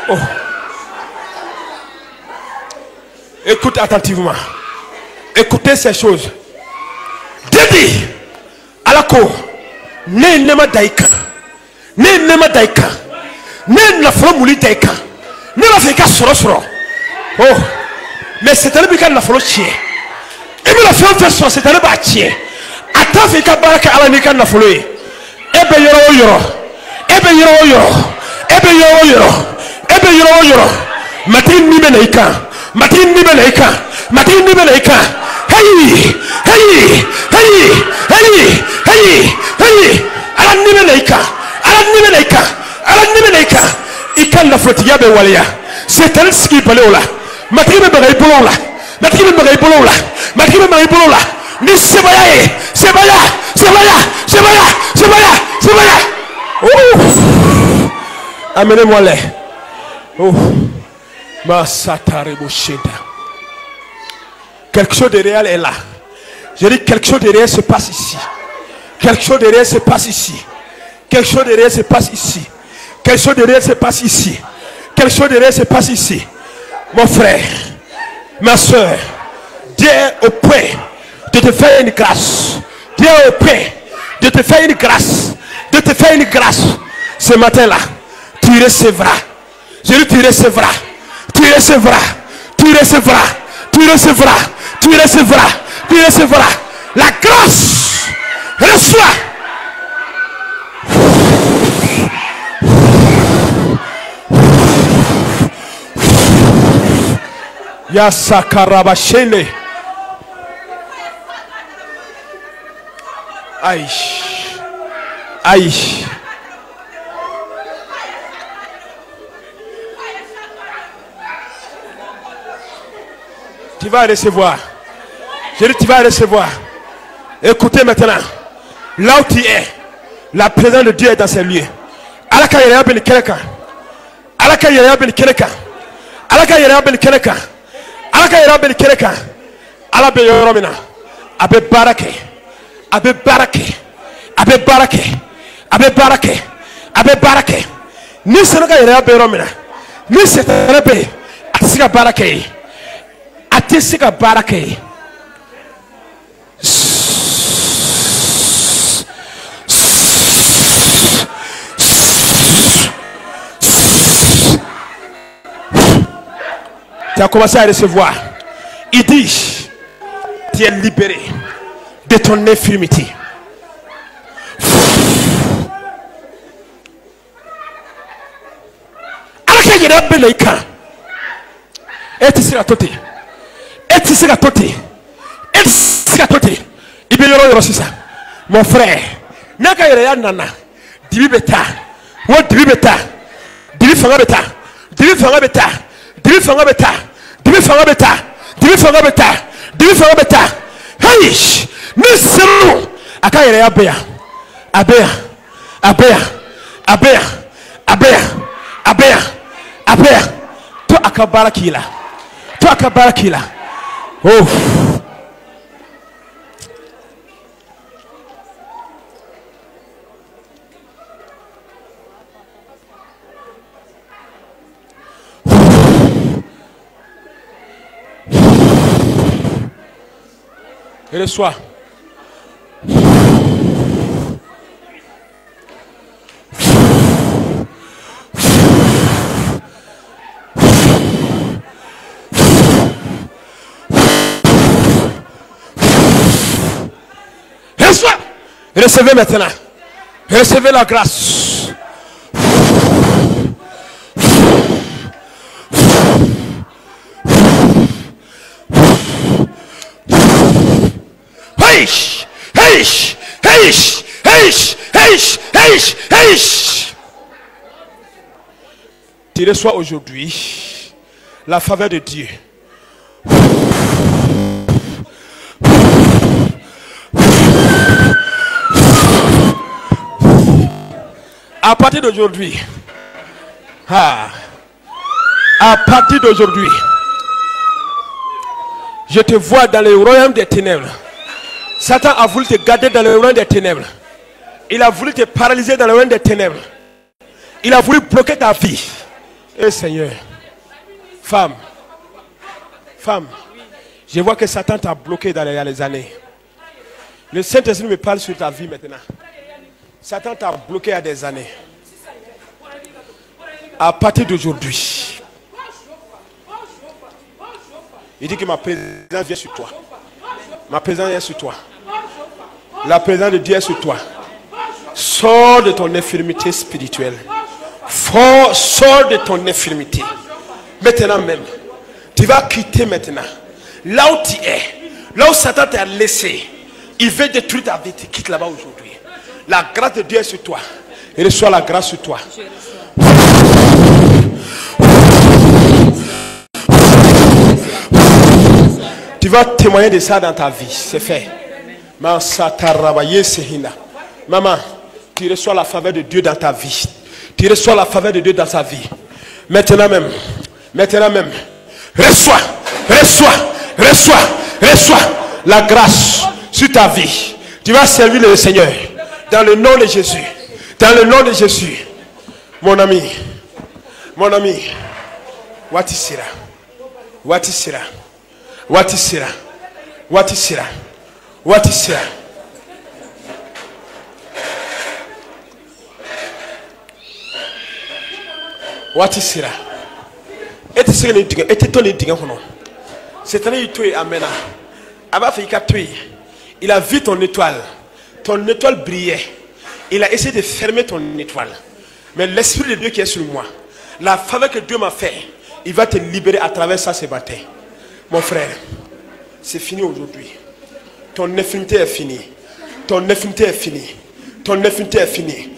Oh. Écoute attentivement. Écoutez ces choses. Dédi à la cour. Ne nema daika. Ne na fro muli daika. Ne la feka soro. Oh. Mais c'est un peu la fro chie. Et me la fait so c'est un peu chie. Ata feka baraka ala ni kan na fro yi. Ebe yoro. Matin ni benaika. Hey. Ala nimenaika. Ikan la flotte yabe walia. C'est un ski paleola. Matin bagay bolola. Ni sebaya. Oh. Amenez-moi les. Oh. Quelque chose de réel est là. Je dis quelque chose de réel se passe ici. Quelque chose de réel se passe ici. Mon frère, ma soeur, Dieu est au point de te faire une grâce. Ce matin-là, tu recevras. Je dis tu recevras. La grâce. Reçois. Yasakarabashele. Aïe. Tu vas recevoir. Je dis tu vas recevoir. Écoutez maintenant. Là où tu es, la présence de Dieu est dans ces lieux. Alaka yera ben keleka. Alabe yoromina. Abe barake. Ni senaka yera be yoromina. Ni seterebe atisiga barake. Tu as commencé à recevoir. Il dit, tu es libéré de ton infirmité. yere bele ka etisira tote etisira tote etisira tote ibe yoro sisa mon frère naka yere ya nana dibi beta wo dibi beta dibi fanga beta dibi fanga beta dibi fanga beta dibi fanga beta dibi fanga beta dibi fanga beta hey ni semu aka yere ya beya abeya abeya abeya abeya abeya abeya to akabara kila oh et le soir recevez maintenant, recevez la grâce. Heish, heish, heish, heish, heish, heish, heish. Tu reçois aujourd'hui la faveur de Dieu. À partir d'aujourd'hui, à partir d'aujourd'hui, je te vois dans le royaume des ténèbres. Satan a voulu te garder dans le royaume des ténèbres. Il a voulu te paralyser dans le royaume des ténèbres. Il a voulu bloquer ta vie. Et Seigneur, femme, je vois que Satan t'a bloqué dans les années. Le Saint-Esprit me parle sur ta vie maintenant. Satan t'a bloqué à des années. À partir d'aujourd'hui, il dit que ma présence vient sur toi. Ma présence est sur toi. La présence de Dieu est sur toi. Sors de ton infirmité spirituelle. Sors de ton infirmité. Maintenant même. Tu vas quitter maintenant. Là où tu es. Là où Satan t'a laissé. Il veut détruire ta vie. Tu quittes là-bas aujourd'hui. La grâce de Dieu est sur toi. Et reçois la grâce sur toi. Tu vas témoigner de ça dans ta vie. C'est fait. Maman, tu reçois la faveur de Dieu dans ta vie. Tu reçois la faveur de Dieu dans sa vie. Maintenant même. Reçois la grâce sur ta vie. Tu vas servir le Seigneur. Dans le nom de Jésus. Dans le nom de Jésus. Mon ami. Watisira. Il a vu ton étoile. Ton étoile brillait. Il a essayé de fermer ton étoile. Mais l'Esprit de Dieu qui est sur moi, la faveur que Dieu m'a fait, il va te libérer à travers ça ce matin. Mon frère, c'est fini aujourd'hui. Ton infirmité est finie. Ton infirmité est finie. Ton infirmité est finie.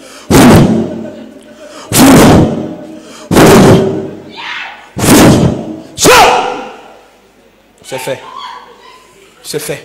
C'est fait. C'est fait.